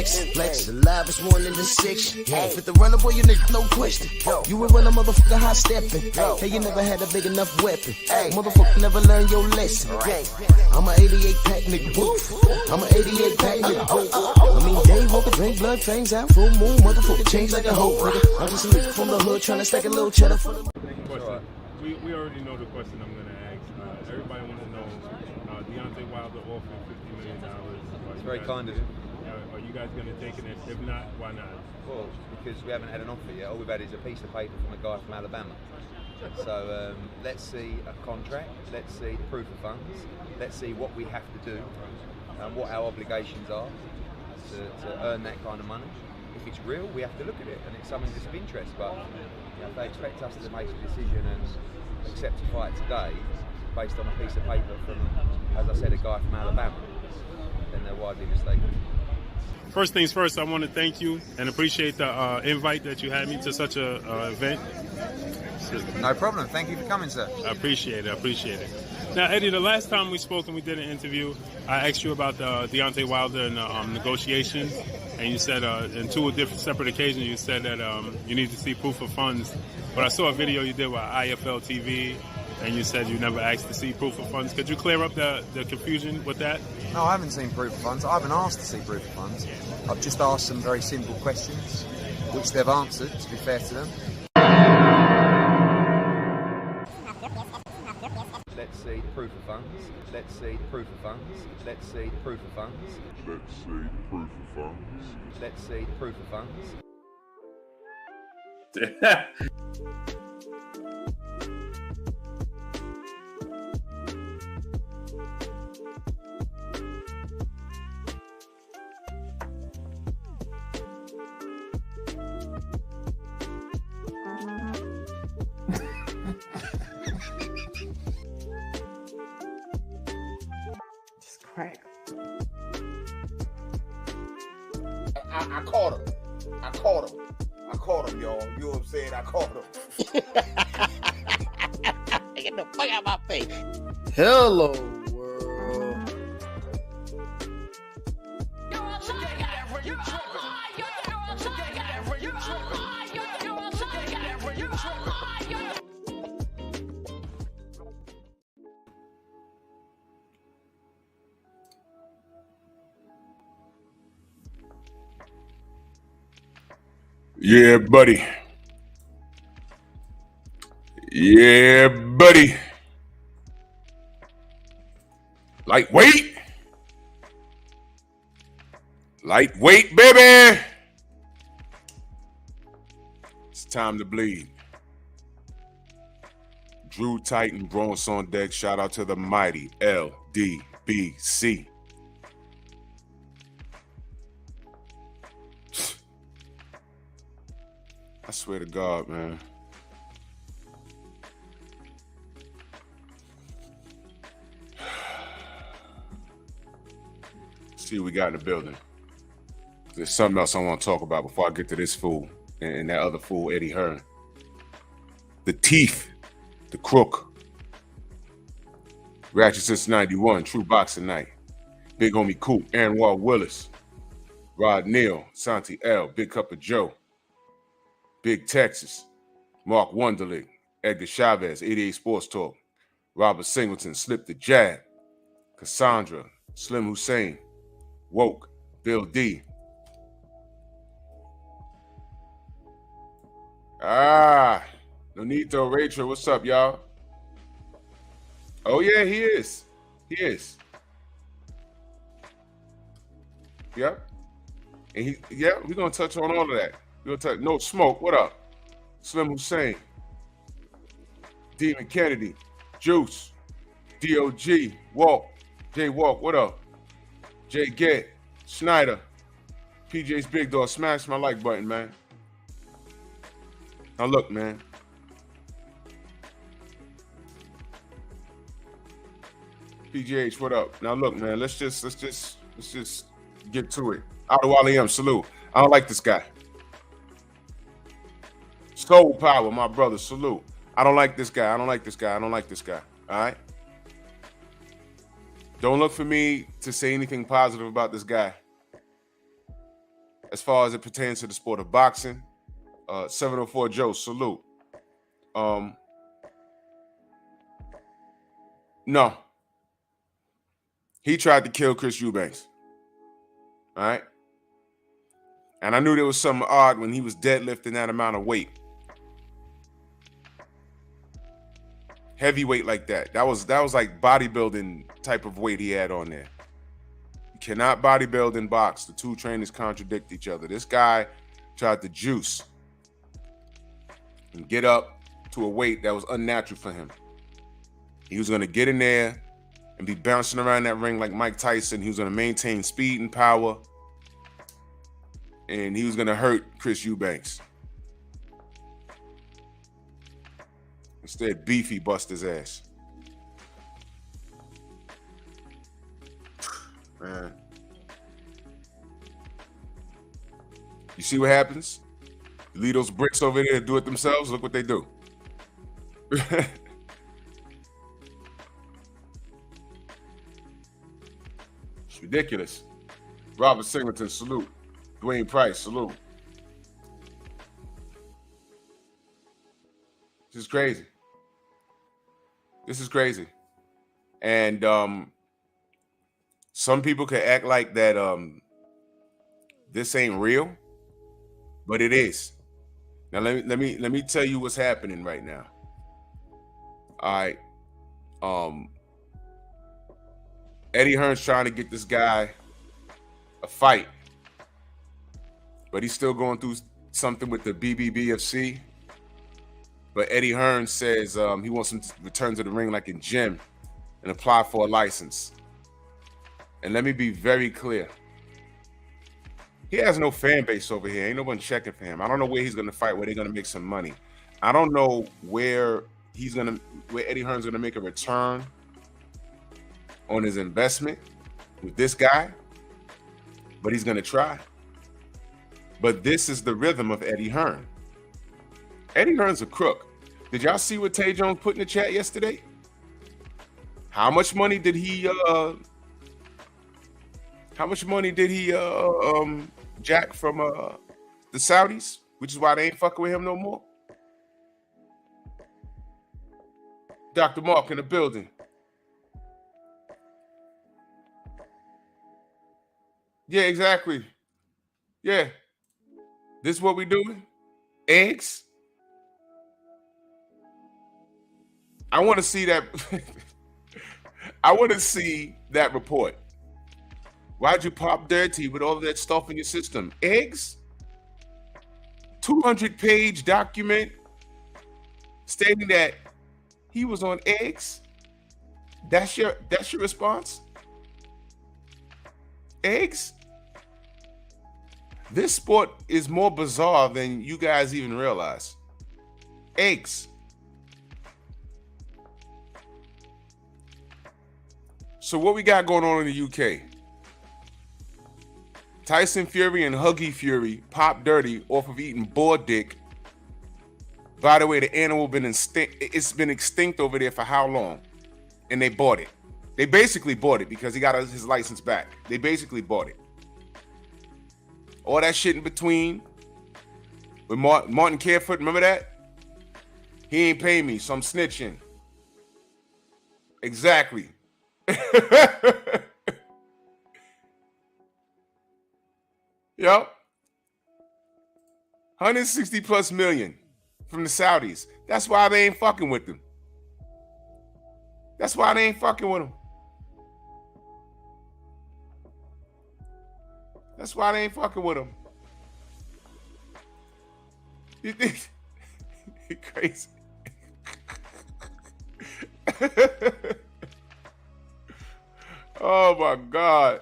flex, alive is one in the six. Fit the runner, boy, you nigga, no question. You would run a motherfucker high stepping. Hey, you never had a big enough weapon. Motherfucker never learned your lesson. I'm a 88 pack nigga, woof. I'm a 88 pack nigga, woof. I mean, day walker, drink blood, fangs out, full moon, motherfucker, change like a hoe, nigga. I'm just a nigga from the hood trying to stack a little cheddar for the. We already know the question I'm going to ask. Everybody wants to know, Deontay Wilder offering $50 million. It's very kind of him. Are you guys going to take it? If not, why not? Well, because we haven't had an offer yet. All we've had is a piece of paper from a guy from Alabama. So let's see a contract, let's see the proof of funds, let's see what we have to do and what our obligations are to earn that kind of money. If it's real, we have to look at it, and it's something that's of interest. But if they expect us to make a decision and accept a fight today based on a piece of paper from, as I said, a guy from Alabama, then they're widely mistaken. First things first, I want to thank you and appreciate the invite that you had me to such a event. No problem. Thank you for coming, sir. I appreciate it. Now, Eddie, the last time we spoke and we did an interview, I asked you about the Deontay Wilder and negotiations, and you said in two different separate occasions you said that you need to see proof of funds. But I saw a video you did with IFL TV, and you said you never asked to see proof of funds. Could you clear up the confusion with that? No, I haven't seen proof of funds. I haven't asked to see proof of funds. I've just asked some very simple questions, which they've answered, to be fair to them. Let's see the proof of funds. Let's see the proof of funds. Let's see the proof of funds. Let's see the proof of funds. Let's see the proof of funds. I caught him, y'all. You know what I'm saying? I caught him. Get the fuck out of my face. Hello, world. Yeah, buddy. Yeah, buddy. Lightweight. Lightweight, baby. It's time to bleed. Drew Titan, Bronx on deck. Shout out to the mighty LDBC. I swear to God, man. See what we got in the building. There's something else I want to talk about before I get to this fool and that other fool, Eddie Hearn. The teeth, the crook. Ratchet since 91, True Boxing Night. Big homie Coop, Aaron Wall Willis, Rod Neal, Santi L, Big Cup of Joe. Big Texas, Mark Wunderlich, Edgar Chavez, 88 Sports Talk, Robert Singleton, Slip the Jab, Cassandra, Slim Hussein, Woke, Bill D. Nonito, Rachel, what's up, y'all? Oh yeah, he is. Yep. And we're gonna touch on all of that. No Smoke, what up? Slim Hussein, Demon Kennedy, Juice, DOG, Walk, Jay Walk, what up? Jay Get, Schneider, PJ's Big Dog, smash my like button, man. Now look, man. PGH, what up? Now look, man, let's just get to it. Adu Aliyam, salute. I don't like this guy. Soul Power, my brother, salute. I don't like this guy. All right? Don't look for me to say anything positive about this guy. as far as it pertains to the sport of boxing. 704 Joe, salute. No. He tried to kill Chris Eubanks. All right? And I knew there was something odd when he was deadlifting that amount of weight. Heavyweight like that. That was like bodybuilding type of weight he had on there. You cannot bodybuild and box. The two trainers contradict each other. This guy tried to juice and get up to a weight that was unnatural for him. He was going to get in there and be bouncing around that ring like Mike Tyson. He was going to maintain speed and power. And he was going to hurt Chris Eubanks. Instead, Beefy bust his ass. Man. You see what happens? You leave those bricks over there to do it themselves. Look what they do. It's ridiculous. Robert Singleton, salute. Dwayne Price, salute. This is crazy. This is crazy. And some people could act like that this ain't real, but it is. Now let me tell you what's happening right now. All right. Eddie Hearn's trying to get this guy a fight, but he's still going through something with the BBBFC. But Eddie Hearn says he wants him to return to the ring like in gym and apply for a license. And let me be very clear. He has no fan base over here. Ain't no one checking for him. I don't know where he's going to fight, where they're going to make some money. I don't know where Eddie Hearn's going to make a return on his investment with this guy, but he's going to try. But this is the rhythm of Eddie Hearn. Eddie Hearn's a crook. Did y'all see what Tay Jones put in the chat yesterday? How much money did he jack from the Saudis, which is why they ain't fucking with him no more? Dr. Mark in the building. Yeah, exactly. Yeah. This is what we doing? Eggs? I want to see that. I want to see that report. Why'd you pop dirty with all of that stuff in your system? Eggs? 200-page document stating that he was on eggs? That's your response? Eggs? This sport is more bizarre than you guys even realize. Eggs. So what we got going on in the UK? Tyson Fury and Huggy Fury popped dirty off of eating boar dick. By the way, the animal it's been extinct over there for how long? And they bought it. They basically bought it because he got his license back. They basically bought it. All that shit in between with Martin Carefoot, remember that? He ain't paying me, so I'm snitching. Exactly. Yep. 160 plus million from the Saudis. That's why they ain't fucking with them. That's why they ain't fucking with them. That's why they ain't fucking with them. You think you're crazy? Oh my God.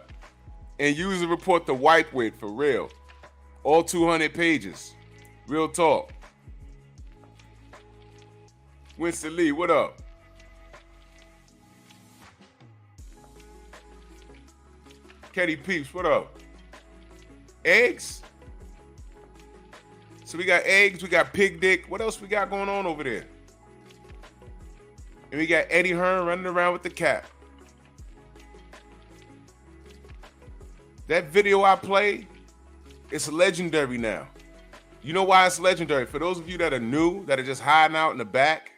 And use the report to wipe with, for real. All 200 pages. Real talk. Winston Lee, what up? Ketty Peeps, what up? Eggs? So we got eggs, we got pig dick. What else we got going on over there? And we got Eddie Hearn running around with the cat. That video I played It's legendary now. You know why it's legendary? For those of you that are new, that are just hiding out in the back,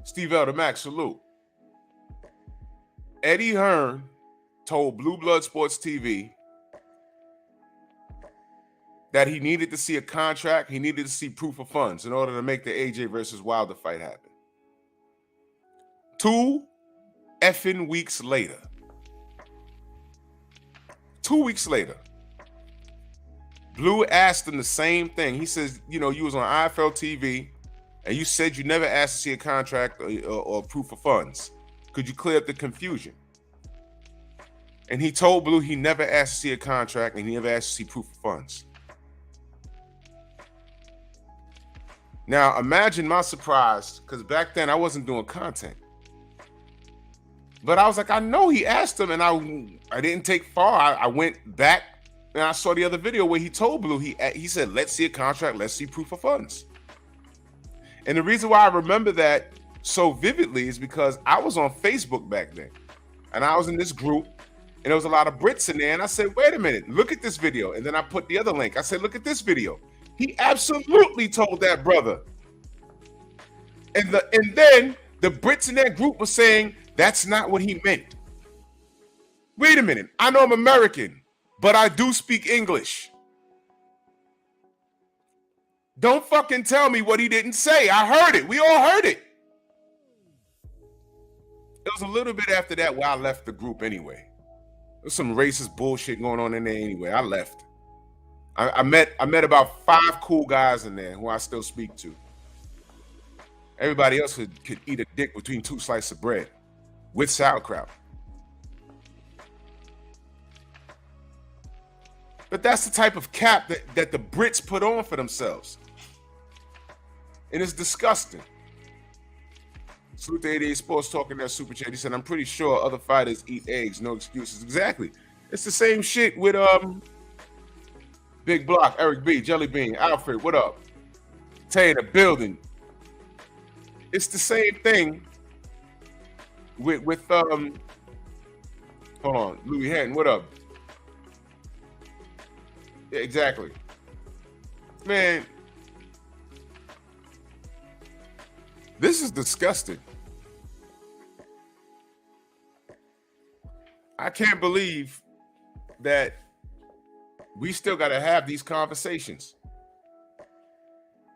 Steve Elder Max, salute. Eddie Hearn told Blue Blood Sports TV that he needed to see a contract, he needed to see proof of funds in order to make the AJ versus Wilder fight happen. 2 effing weeks later. 2 weeks later, Blue asked him the same thing. He says, you know, you was on IFL TV and you said you never asked to see a contract or proof of funds. Could you clear up the confusion? And he told Blue he never asked to see a contract and he never asked to see proof of funds. Now, imagine my surprise, because back then I wasn't doing content. But I was like, I know he asked him, and I didn't take far. I went back and I saw the other video where he told Blue, he said, let's see a contract, let's see proof of funds. And the reason why I remember that so vividly is because I was on Facebook back then. And I was in this group, and there was a lot of Brits in there. And I said, wait a minute, look at this video. And then I put the other link. I said, look at this video. He absolutely told that brother. And then the Brits in that group were saying, that's not what he meant. Wait a minute. I know I'm American, but I do speak English. Don't fucking tell me what he didn't say. I heard it. We all heard it. It was a little bit after that where I left the group anyway. There was some racist bullshit going on in there anyway. I left. I met about 5 cool guys in there who I still speak to. Everybody else could eat a dick between 2 slices of bread with sauerkraut. But that's the type of cap that the Brits put on for themselves. And it's disgusting. Salute to 88 Sports talking that super chat. He said, I'm pretty sure other fighters eat eggs, no excuses. Exactly. It's the same shit with Big Block, Eric B, Jelly Bean, Alfred, what up? Tay in the building. It's the same thing with hold on, Louis Hatton, what up? Yeah, exactly. Man, this is disgusting. I can't believe that we still got to have these conversations.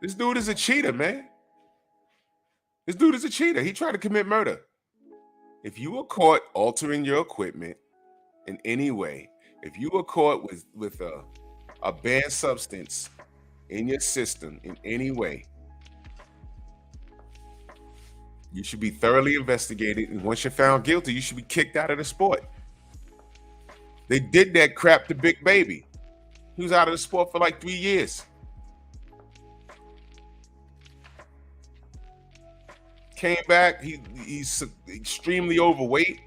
This dude is a cheater, man. This dude is a cheater. He tried to commit murder. If you were caught altering your equipment in any way, if you were caught with a banned substance in your system in any way, you should be thoroughly investigated. And once you're found guilty, you should be kicked out of the sport. They did that crap to Big Baby. He was out of the sport for like 3 years. Came back. He's extremely overweight.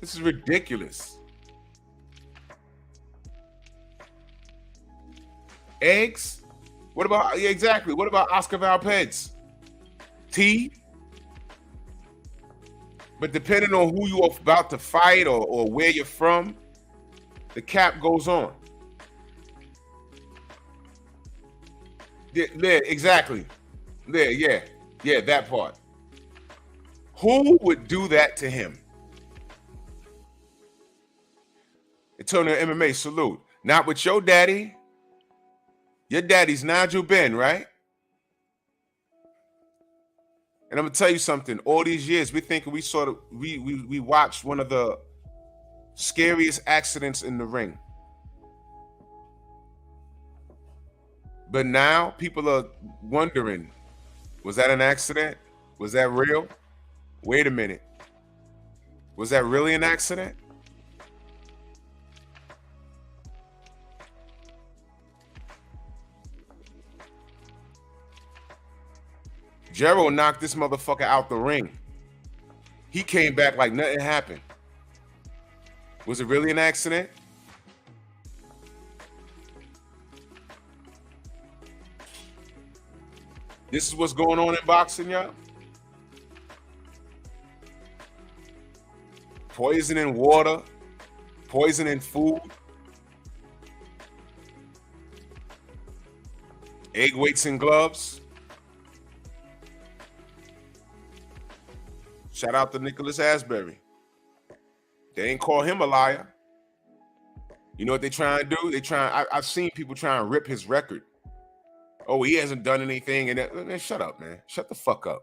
This is ridiculous. Eggs? What about, yeah, exactly. What about Oscar Valpez? Tea? But depending on who you're about to fight or where you're from, the cap goes on. There, exactly. There, yeah. Yeah, that part. Who would do that to him? Antonio MMA, salute. Not with your daddy. Your daddy's Nigel Benn, right? And I'm gonna tell you something. All these years, we think we watched one of the scariest accidents in the ring. But now people are wondering, was that an accident? Was that real? Wait a minute. Was that really an accident? Gerald knocked this motherfucker out the ring. He came back like nothing happened. Was it really an accident? This is what's going on in boxing, y'all. Poison in water, poison in food. Egg weights in gloves. Shout out to Nicholas Asbury. They ain't call him a liar. You know what they trying to do? I've seen people try and rip his record. Oh, he hasn't done anything. And man, shut up, man. Shut the fuck up.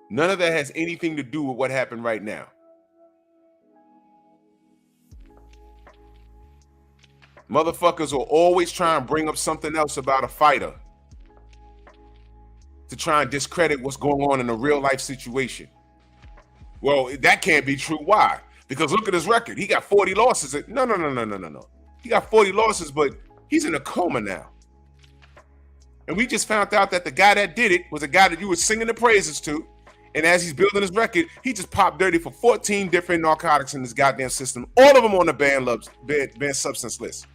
None of that has anything to do with what happened right now. Motherfuckers will always try and bring up something else about a fighter to try and discredit what's going on in a real life situation. Well, that can't be true. Why? Because look at his record. He got 40 losses. No. He got 40 losses, but he's in a coma now. And we just found out that the guy that did it was a guy that you were singing the praises to. And as he's building his record, he just popped dirty for 14 different narcotics in this goddamn system. All of them on the banned substance list.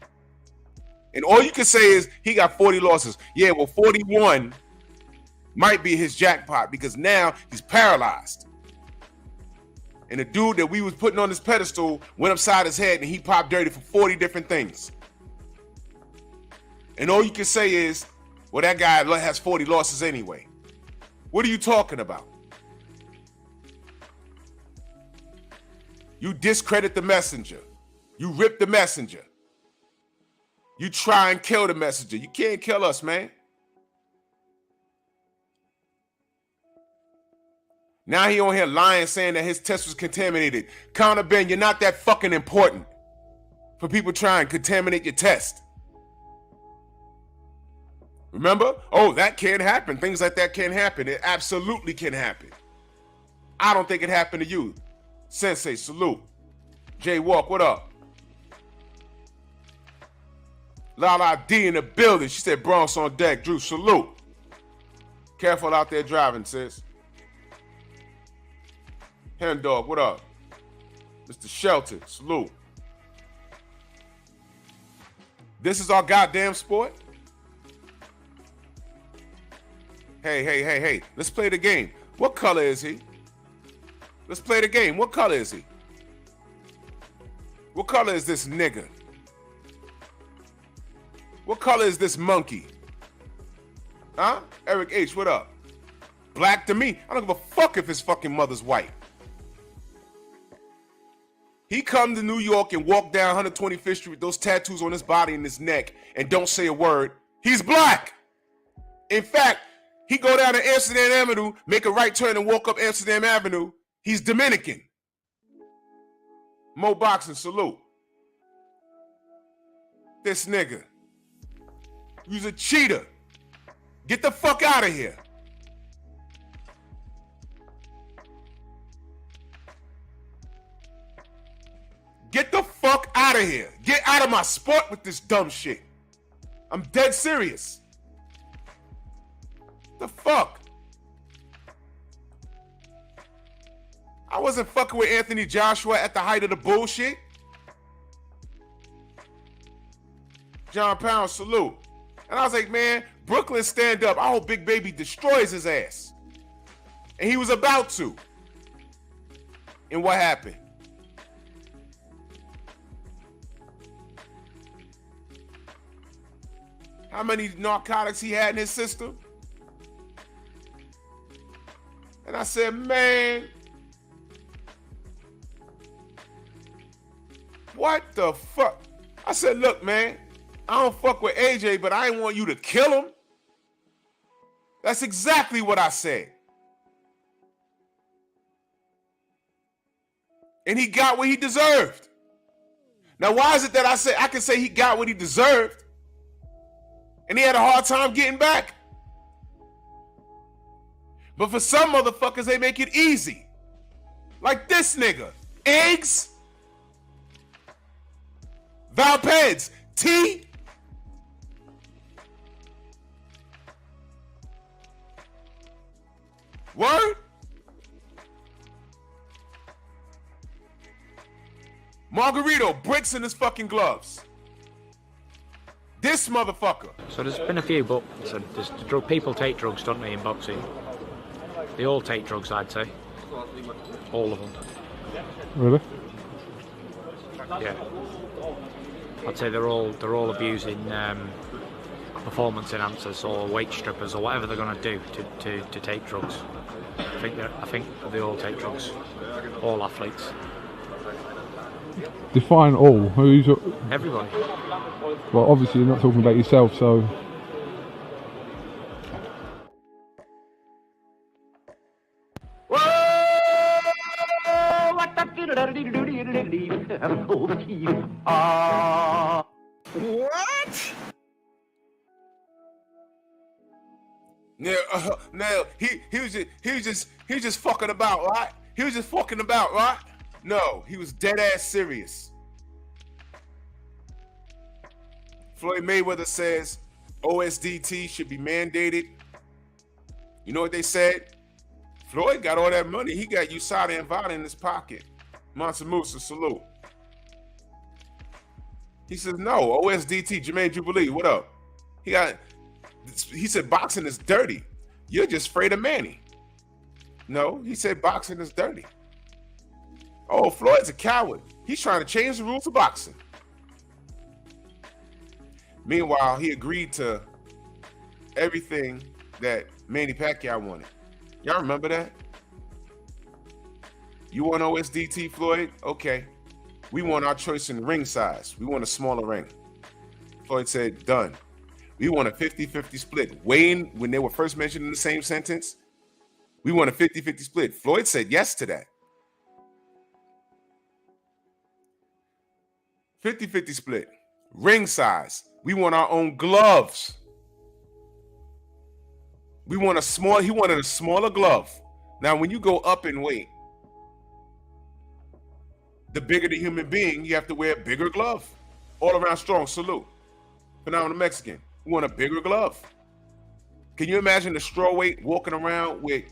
And all you can say is he got 40 losses. Yeah, well, 41 might be his jackpot because now he's paralyzed. And the dude that we was putting on this pedestal went upside his head and he popped dirty for 40 different things. And all you can say is, well, that guy has 40 losses anyway. What are you talking about? You discredit the messenger. You rip the messenger. You try and kill the messenger. You can't kill us, man. Now he on here lying, saying that his test was contaminated. Conor, Benn, you're not that fucking important for people trying to contaminate your test. Remember? Oh, that can't happen. Things like that can't happen. It absolutely can happen. I don't think it happened to you. Sensei, salute. Jay Walk, what up? Lala D in the building. She said Bronx on deck. Drew, salute. Careful out there driving, sis. Hen Dog, what up? Mr. Shelton, salute. This is our goddamn sport? Hey. Let's play the game. What color is he? Let's play the game. What color is he? What color is this nigga? What color is this monkey? Huh? Eric H, what up? Black to me. I don't give a fuck if his fucking mother's white. He come to New York and walk down 125th Street with those tattoos on his body and his neck and don't say a word. He's black. In fact, he go down to Amsterdam Avenue, make a right turn and walk up Amsterdam Avenue. He's Dominican. Mo Boxing, salute. This nigga. You's a cheater. Get the fuck out of here. Get the fuck out of here. Get out of my sport with this dumb shit. I'm dead serious. The fuck? I wasn't fucking with Anthony Joshua at the height of the bullshit. John Pound, salute. And I was like, man, Brooklyn stand up. I hope Big Baby destroys his ass. And he was about to. And what happened? How many narcotics he had in his system? And I said, man, what the fuck? I said, look, man, I don't fuck with AJ, but I ain't want you to kill him. That's exactly what I said. And he got what he deserved. Now, why is it that I can say he got what he deserved and he had a hard time getting back? But for some motherfuckers, they make it easy. Like this nigga. Eggs. Valpeds. Tea. Word? Margarito, bricks in his fucking gloves. This motherfucker. So there's been a few, but people take drugs, don't they, in boxing? They all take drugs, I'd say. All of them. Really? Yeah. I'd say they're all abusing performance enhancers or weight strippers or whatever they're going to do to take drugs. I think they all take drugs. All athletes. Define all. Who's Everybody. well? Obviously, you're not talking about yourself, so. Now he was just fucking about, right? He was just fucking about, right? No, he was dead ass serious. Floyd Mayweather says OSDT should be mandated. You know what they said? Floyd got all that money. He got USADA and VADA in his pocket. Mansa Musa, salute. He says, no, OSDT, Jermaine Jubilee, what up? He said boxing is dirty. You're just afraid of Manny. No, he said boxing is dirty. Oh, Floyd's a coward. He's trying to change the rules of boxing. Meanwhile, he agreed to everything that Manny Pacquiao wanted. Y'all remember that? You want OSDT, Floyd? Okay. We want our choice in ring size. We want a smaller ring. Floyd said, done. We want a 50-50 split. Wayne, when they were first mentioned in the same sentence, we want a 50-50 split. Floyd said yes to that. 50-50 split. Ring size. We want our own gloves. He wanted a smaller glove. Now, when you go up in weight, the bigger the human being, you have to wear a bigger glove. All around strong, salute. Phenomenal Mexican. We want a bigger glove. Can you imagine the strawweight walking around with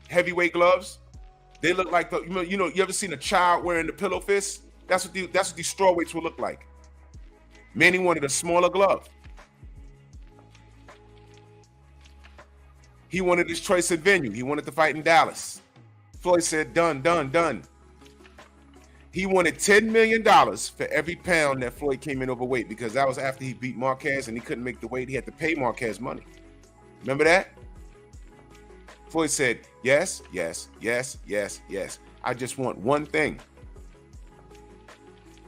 heavyweight gloves? They look like you ever seen a child wearing the pillow fist? That's what these strawweights will look like. Manny wanted a smaller glove. He wanted his choice of venue. He wanted to fight in Dallas. Floyd said, done, done, done. He wanted $10 million for every pound that Floyd came in overweight, because that was after he beat Marquez and he couldn't make the weight. He had to pay Marquez money. Remember that? Floyd said, yes, yes, yes, yes, yes. I just want one thing.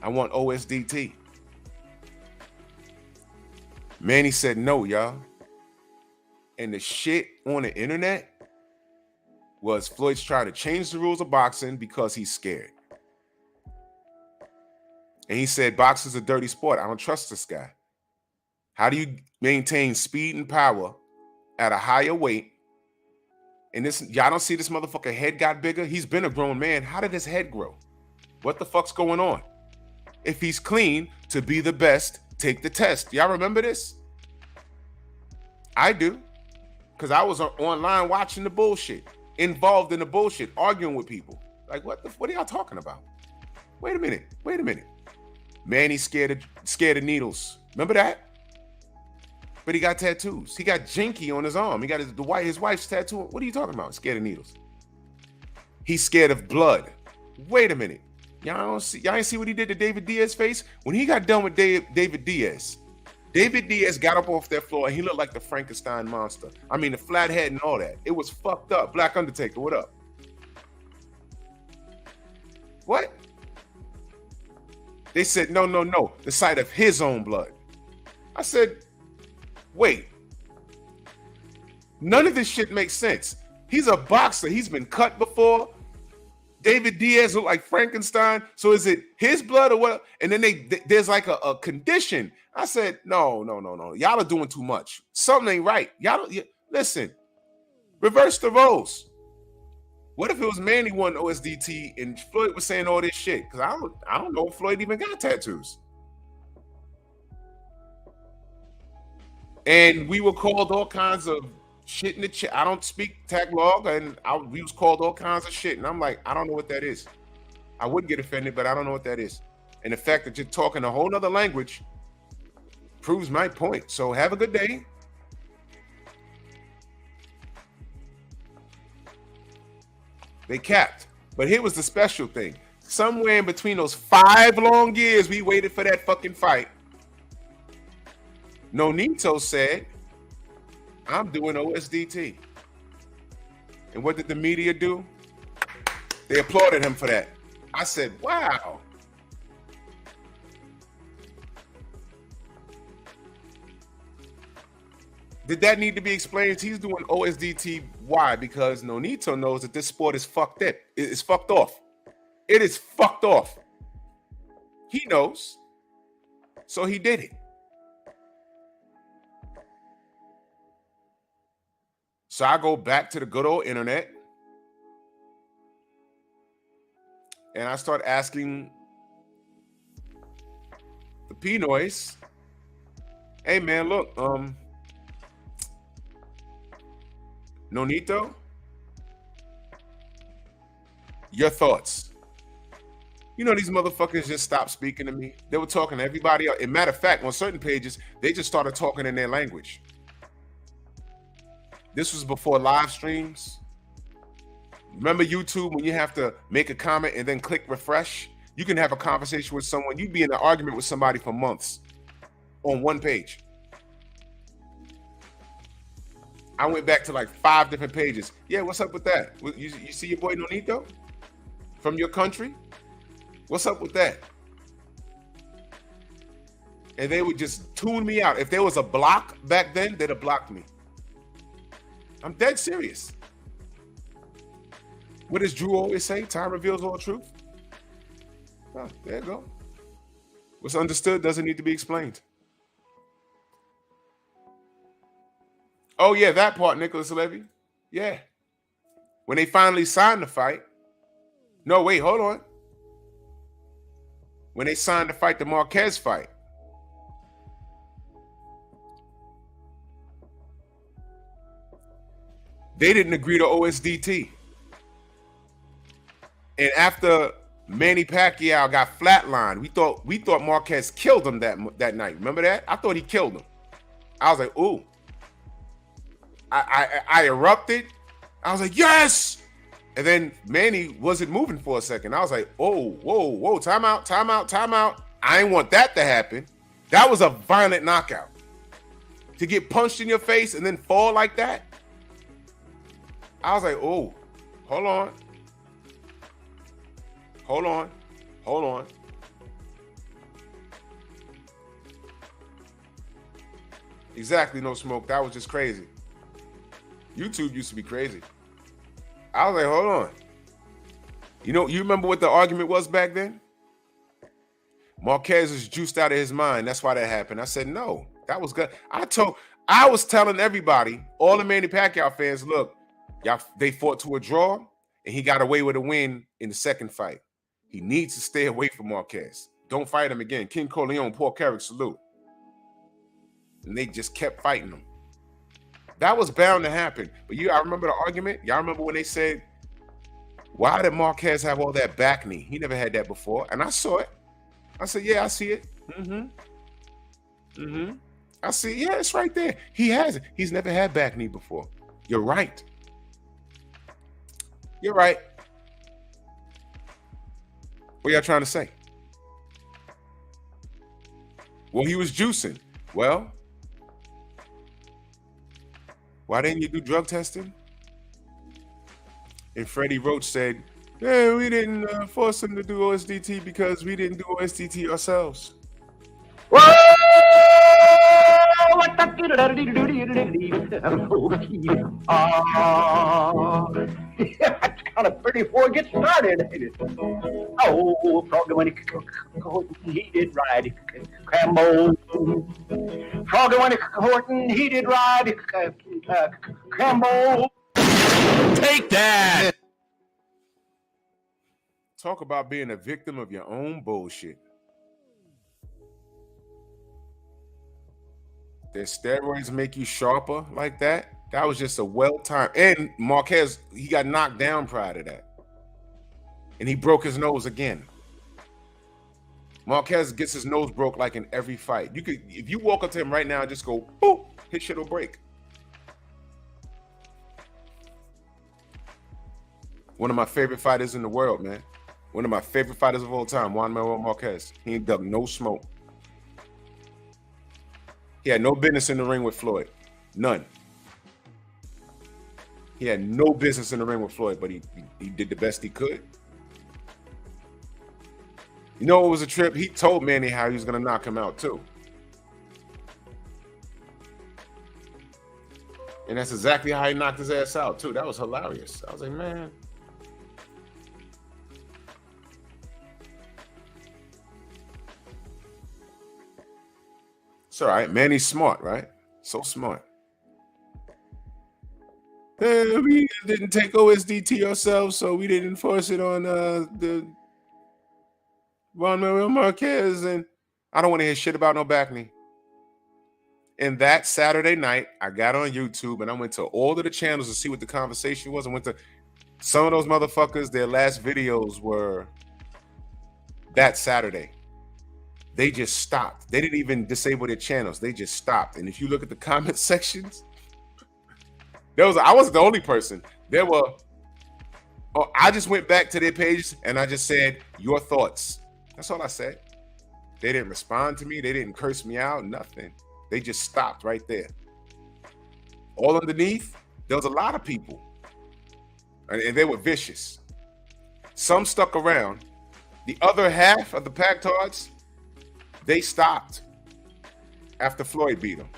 I want OSDT. Manny said no, y'all. And the shit on the internet was Floyd's trying to change the rules of boxing because he's scared. And he said, boxing's a dirty sport. I don't trust this guy. How do you maintain speed and power at a higher weight? And this, y'all don't see this motherfucker head got bigger? He's been a grown man. How did his head grow? What the fuck's going on? If he's clean, to be the best, take the test. Y'all remember this? I do. Because I was online watching the bullshit, involved in the bullshit, arguing with people. Like, what are y'all talking about? Wait a minute. Manny's scared of needles. Remember that? But he got tattoos. He got Jinky on his arm. He got his wife's tattoo. What are you talking about? Scared of needles. He's scared of blood. Wait a minute. Y'all ain't see what he did to David Diaz's face? When he got done with David Diaz got up off that floor and he looked like the Frankenstein monster. I mean, the flat head and all that. It was fucked up. Black Undertaker, what up? What? They said, no, the sight of his own blood. I said, wait. None of this shit makes sense. He's a boxer. He's been cut before. David Diaz looked like Frankenstein. So is it his blood or what? And then there's like a condition. I said, no. Y'all are doing too much. Something ain't right. Listen, reverse the roles. What if it was Manny won OSDT and Floyd was saying all this shit? Because I don't know if Floyd even got tattoos. And we were called all kinds of shit in the chat. I don't speak Tagalog, and we was called all kinds of shit. And I'm like, I don't know what that is. I would get offended, but I don't know what that is. And the fact that you're talking a whole nother language proves my point. So have a good day. They capped. But here was the special thing. Somewhere in between those 5 long years we waited for that fucking fight, Nonito said, I'm doing OSDT. And what did the media do? They applauded him for that. I said, wow. Did that need to be explained? He's doing OSDT. Why? Because Nonito knows that this sport is fucked up. It's fucked off. It is fucked off. He knows. So he did it. So I go back to the good old internet and I start asking the Pinoys, hey man, look, Nonito, your thoughts? You know, these motherfuckers just stopped speaking to me. They were talking to everybody else. As a matter of fact, on certain pages, they just started talking in their language. This was before live streams. Remember YouTube when you have to make a comment and then click refresh? You can have a conversation with someone. You'd be in an argument with somebody for months on one page. I went back to like 5 different pages. Yeah, what's up with that? You see your boy Nonito from your country? What's up with that? And they would just tune me out. If there was a block back then, they'd have blocked me. I'm dead serious. What does Drew always say? Time reveals all truth. Oh, there you go. What's understood doesn't need to be explained. Oh, yeah, that part, Nicholas Levy. Yeah. When they finally signed the fight. No, wait, hold on. When they signed to fight the Marquez fight. They didn't agree to OSDT. And after Manny Pacquiao got flatlined, we thought Marquez killed him that night. Remember that? I thought he killed him. I was like, ooh. I erupted. I was like, yes. And then Manny wasn't moving for a second. I was like, oh, whoa, time out. I didn't want that to happen. That was a violent knockout. To get punched in your face and then fall like that. I was like, oh, hold on. Exactly, no smoke. That was just crazy. YouTube used to be crazy. I was like, hold on. You remember what the argument was back then? Marquez is juiced out of his mind. That's why that happened. I said, no, that was good. I was telling everybody, all the Manny Pacquiao fans, look, y'all, they fought to a draw, and he got away with a win in the second fight. He needs to stay away from Marquez. Don't fight him again. King Corleone, Paul Carrick, salute. And they just kept fighting him. That was bound to happen. But I remember the argument. Y'all remember when they said, why did Marquez have all that back knee? He never had that before. And I saw it. I said, yeah, I see it. I see, yeah, it's right there. He has it. He's never had back knee before. You're right. What y'all trying to say? Well, he was juicing. Well, why didn't you do drug testing? And Freddie Roach said, yeah, we didn't force him to do OSDT because we didn't do OSDT ourselves. That's kind of pretty before it gets started. Oh, Froggy when he did ride Crambo. Froggy when he did ride Crambo. Take that! Talk about being a victim of your own bullshit. Did steroids make you sharper like that? That was just a well-timed. And Marquez, he got knocked down prior to that. And he broke his nose again. Marquez gets his nose broke like in every fight. You could, if you walk up to him right now and just go, boop, his shit will break. One of my favorite fighters in the world, man. One of my favorite fighters of all time, Juan Manuel Marquez. He ain't dug no smoke. He had no business in the ring with Floyd. None. He had no business in the ring with Floyd, but he did the best he could. You know what was a trip? He told Manny how he was going to knock him out, too. And that's exactly how he knocked his ass out, too. That was hilarious. I was like, man. It's all right. Manny's smart, right? So smart. We didn't take OSDT ourselves, so we didn't force it on the Juan Manuel Marquez. And I don't want to hear shit about no back knee. And that Saturday night, I got on YouTube and I went to all of the channels to see what the conversation was. I went to some of those motherfuckers, their last videos were that Saturday. They just stopped. They didn't even disable their channels. They just stopped. And if you look at the comment sections, I wasn't the only person. There were, I just went back to their pages and I just said, your thoughts. That's all I said. They didn't respond to me. They didn't curse me out, nothing. They just stopped right there. All underneath, there was a lot of people. And they were vicious. Some stuck around. The other half of the Pactards, they stopped after Floyd beat them.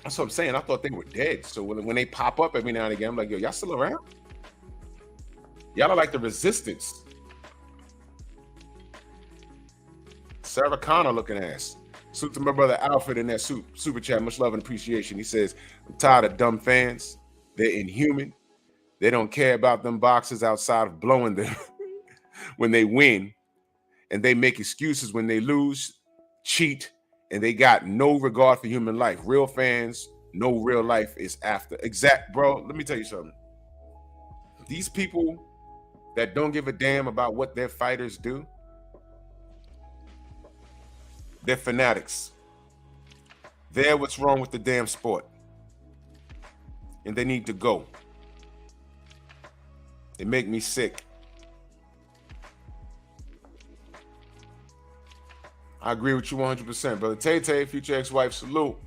That's what I'm saying. I thought they were dead. So when they pop up every now and again, I'm like, yo, y'all still around? Y'all are like the resistance. Sarah Conor looking ass. Salute to my brother Alfred in that super chat. Much love and appreciation. He says, I'm tired of dumb fans. They're inhuman. They don't care about them boxers outside of blowing them when they win. And they make excuses when they lose, cheat, and they got no regard for human life. Real fans, no real life is after. Bro, let me tell you something. These people that don't give a damn about what their fighters do, they're fanatics. They're what's wrong with the damn sport. And they need to go. They make me sick. I agree with you 100%, brother. Tay-Tay, future ex-wife, salute.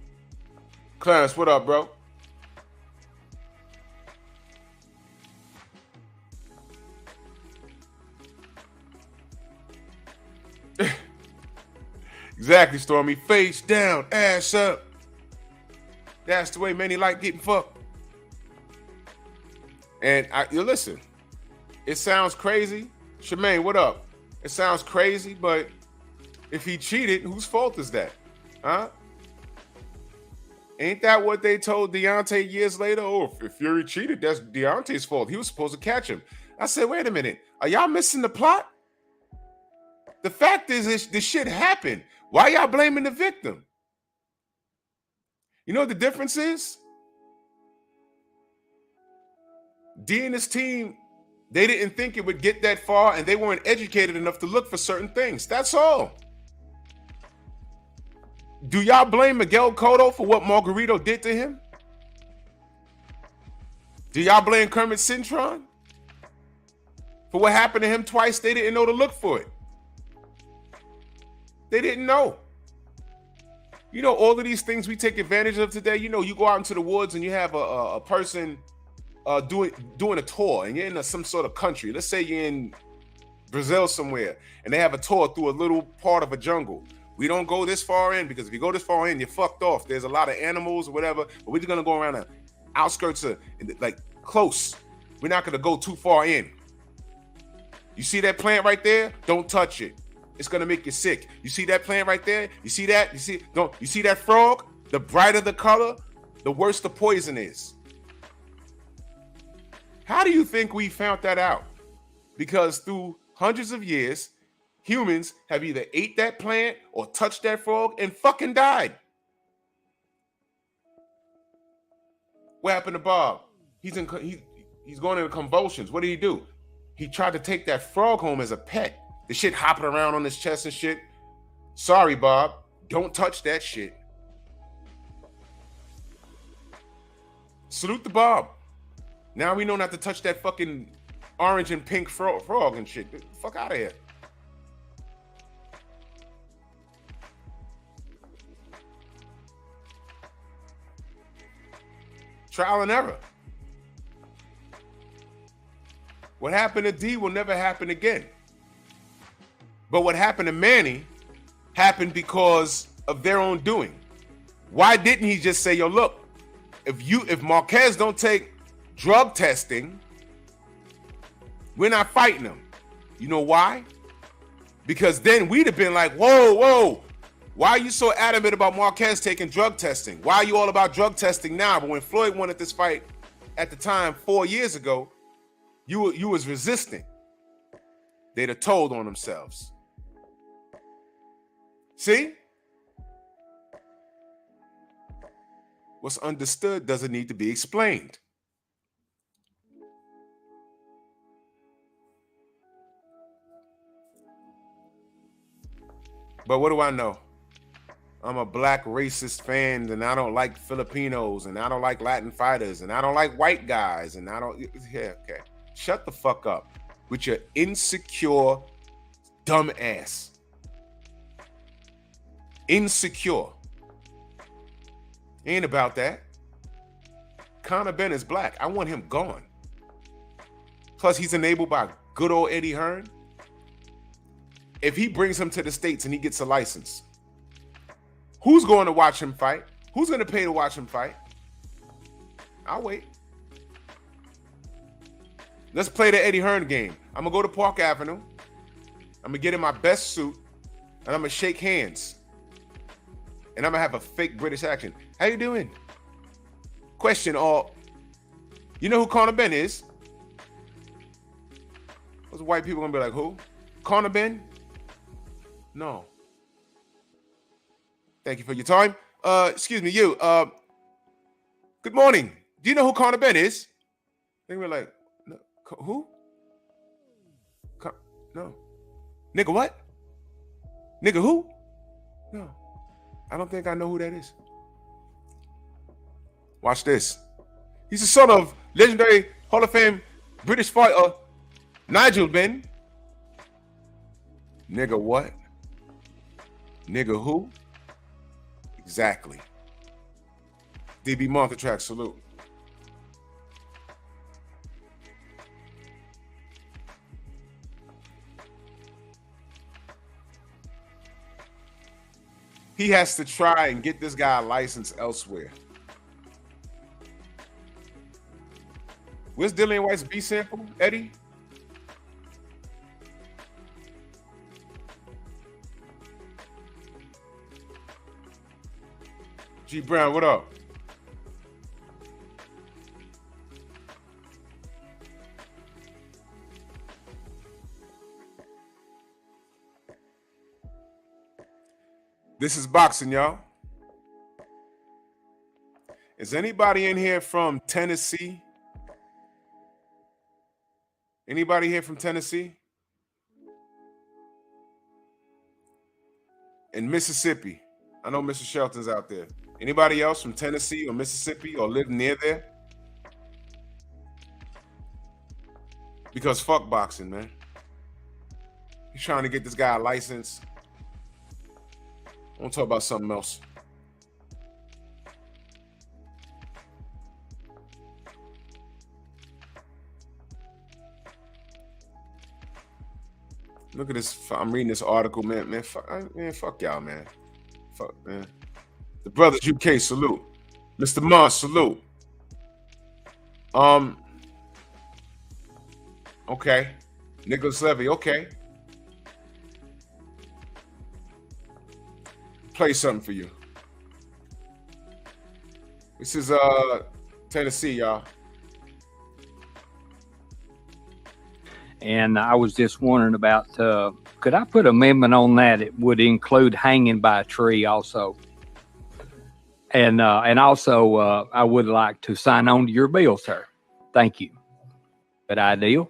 Clarence, what up, bro? Exactly, Stormy. Face down, ass up. That's the way many like getting fucked. And you listen, it sounds crazy. Shemaine, what up? It sounds crazy, but if he cheated, whose fault is that? Huh? Ain't that what they told Deontay years later? Oh, if Fury cheated, that's Deontay's fault. He was supposed to catch him. I said, wait a minute. Are y'all missing the plot? The fact is, this shit happened. Why y'all blaming the victim? You know what the difference is? D and his team, they didn't think it would get that far, and they weren't educated enough to look for certain things. That's all. Do y'all blame Miguel Cotto for what Margarito did to him? Do y'all blame Kermit Cintron for what happened to him twice? They didn't know to look for it. They didn't know. You know, all of these things we take advantage of today, you know, you go out into the woods and you have a person doing a tour, and you're in some sort of country. Let's say you're in Brazil somewhere, and they have a tour through a little part of a jungle. We don't go this far in, because if you go this far in, you're fucked off. There's a lot of animals or whatever, but we're just gonna go around the outskirts of, like, close. We're not gonna go too far in. You see that plant right there? Don't touch it. It's gonna make you sick. You see that plant right there? You see that? You see that frog? The brighter the color, the worse the poison is. How do you think we found that out? Because through hundreds of years, humans have either ate that plant or touched that frog and fucking died. What happened to Bob? He's going into convulsions. What did he do? He tried to take that frog home as a pet. The shit hopping around on his chest and shit. Sorry, Bob. Don't touch that shit. Salute to Bob. Now we know not to touch that fucking orange and pink frog and shit. Get the fuck out of here. Trial and error. What happened to D will never happen again. But what happened to Manny happened because of their own doing. Why didn't he just say, yo, look, if Marquez don't take drug testing, we're not fighting him. You know why? Because then we'd have been like, whoa, why are you so adamant about Marquez taking drug testing? Why are you all about drug testing now? But when Floyd wanted this fight at the time 4 years ago, you was resisting. They'd have told on themselves. See? What's understood doesn't need to be explained. But what do I know? I'm a black racist fan, and I don't like Filipinos, and I don't like Latin fighters, and I don't like white guys, and I don't. Yeah, okay. Shut the fuck up with your insecure, dumb ass. Insecure. Ain't about that. Conor Benn is black. I want him gone. Plus, he's enabled by good old Eddie Hearn. If he brings him to the States and he gets a license, who's going to watch him fight? Who's going to pay to watch him fight? I'll wait. Let's play the Eddie Hearn game. I'm going to go to Park Avenue. I'm going to get in my best suit, and I'm going to shake hands. And I'm going to have a fake British accent. How you doing? Question all. You know who Conor Benn is? Those white people going to be like, who? Conor Benn? No. Thank you for your time. Excuse me, you. Good morning. Do you know who Conor Benn is? They were like, no, who? No. Nigga what? Nigga who? No. I don't think I know who that is. Watch this. He's the son of legendary Hall of Fame British fighter Nigel Benn. Nigga what? Nigga who? Exactly. DB Montetrack, salute. He has to try and get this guy a license elsewhere. Where's Dillian White's B sample, Eddie? G Brown, what up? This is boxing, y'all. Is anybody in here from Tennessee? Anybody here from Tennessee? In Mississippi? I know Mr. Shelton's out there. Anybody else from Tennessee or Mississippi or live near there? Because fuck boxing, man. He's trying to get this guy a license. I want to talk about something else. Look at this. I'm reading this article, man. Man, fuck y'all, man. Fuck, man. The Brothers UK, salute. Mr. Moss, salute. Okay. Nicholas Levy, okay. Play something for you. This is Tennessee, y'all. And I was just wondering about, could I put an amendment on that? It would include hanging by a tree also. And also, I would like to sign on to your bill, sir. Thank you. Good idea.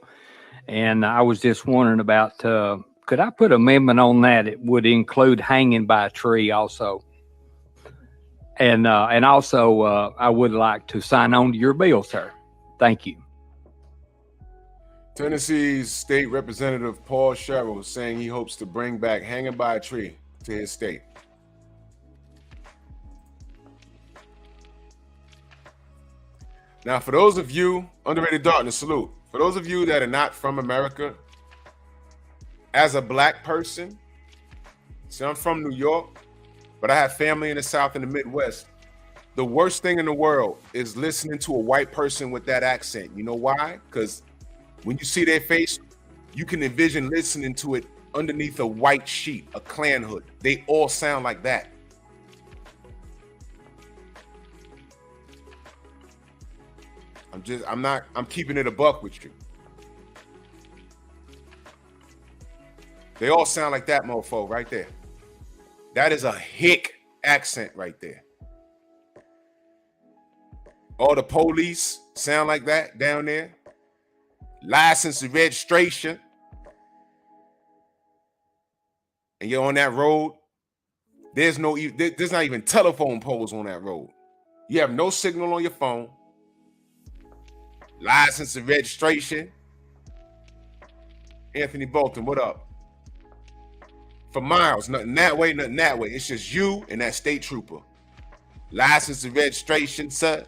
And I was just wondering about, could I put an amendment on that? It would include hanging by a tree also. And also, I would like to sign on to your bill, sir. Thank you. Tennessee's state representative Paul Sherrill saying he hopes to bring back hanging by a tree to his state. Now, for those of you, underrated darkness, salute. For those of you that are not from America, as a black person, see, I'm from New York, but I have family in the South and the Midwest. The worst thing in the world is listening to a white person with that accent. You know why? Because when you see their face, you can envision listening to it underneath a white sheet, a Klan hood. They all sound like that. I'm keeping it a buck with you. They all sound like that mofo right there. That is a hick accent right there. All the police sound like that down there. License and registration. And you're on that road. There's not even telephone poles on that road. You have no signal on your phone. License and registration. Anthony Bolton, what up? For miles, nothing that way, nothing that way. It's just you and that state trooper. License and registration, sir.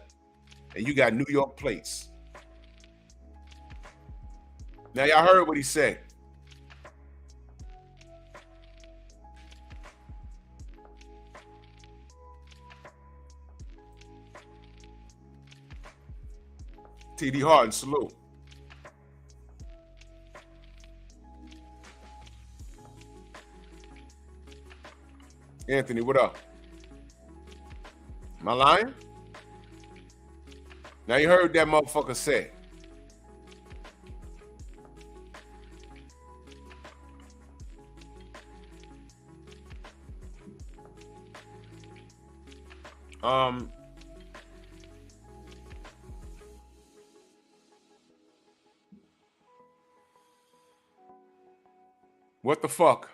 And you got New York plates. Now, y'all heard what he said. TD Hearn, salute. Anthony, what up? Am I lying? Now you heard that motherfucker say. What the fuck?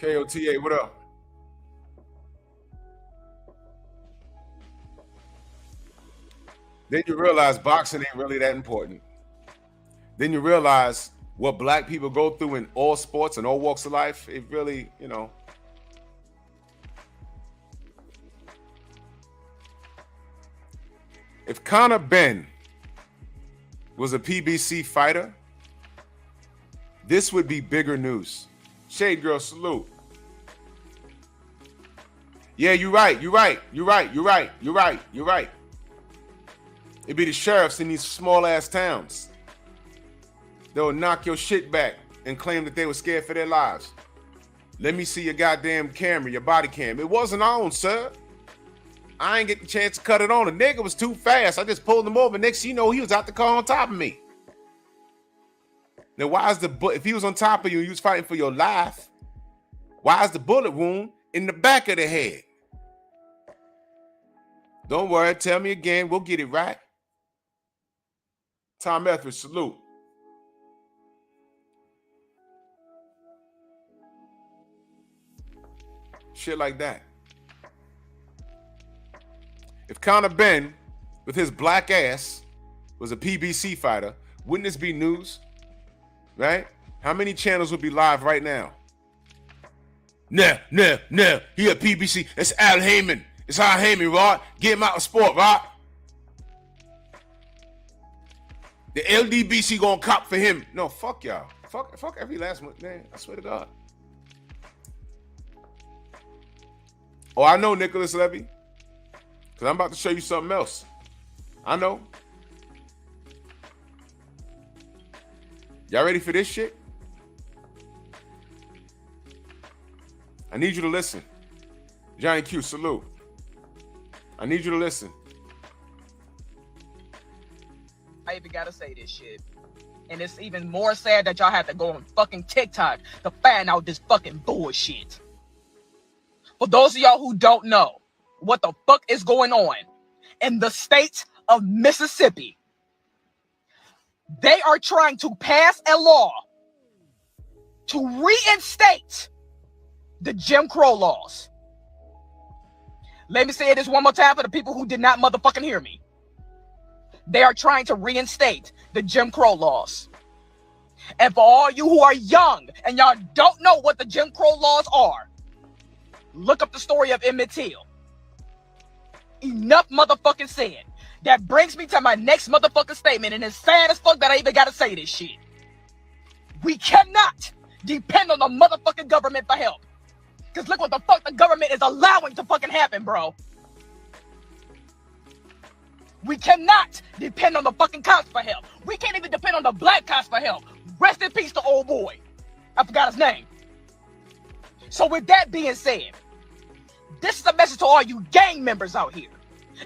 KOTA, what up? Then you realize boxing ain't really that important. Then you realize what black people go through in all sports and all walks of life. It really, you know. If Conor Benn was a PBC fighter, this would be bigger news. Shade Girl, salute. Yeah, you're right. It'd be the sheriffs in these small ass towns. They'll knock your shit back and claim that they were scared for their lives. Let me see your goddamn camera, your body cam. It wasn't on, sir. I ain't get the chance to cut it on. The nigga was too fast. I just pulled him over. Next thing you know, he was out the car on top of me. Now, why is if he was on top of you and you was fighting for your life, why is the bullet wound in the back of the head? Don't worry, tell me again, we'll get it right. Tom Etheridge, salute. Shit like that. If Conor Benn, with his black ass, was a PBC fighter, wouldn't this be news? Right? How many channels would be live right now? Nah. He a PBC. It's Al Heyman. It's Al Heyman, Rod. Get him out of sport, Rod. The LDBC gonna cop for him. No, fuck y'all. Fuck every last one, man. I swear to God. Oh, I know, Nicholas Levy. Because I'm about to show you something else. I know. Y'all ready for this shit? I need you to listen. Johnny Q, salute. I need you to listen. I even gotta say this shit. And it's even more sad that y'all have to go on fucking TikTok to find out this fucking bullshit. For those of y'all who don't know what the fuck is going on in the state of Mississippi, they are trying to pass a law to reinstate the Jim Crow laws. Let me say this one more time for the people who did not motherfucking hear me. They are trying to reinstate the Jim Crow laws. And for all you who are young and y'all don't know what the Jim Crow laws are, look up the story of Emmett Till. Enough motherfucking said. That brings me to my next motherfucking statement, and it's sad as fuck that I even gotta say this shit. We cannot depend on the motherfucking government for help. Because look what the fuck the government is allowing to fucking happen, bro. We cannot depend on the fucking cops for help. We can't even depend on the black cops for help. Rest in peace to old boy. I forgot his name. So with that being said, this is a message to all you gang members out here.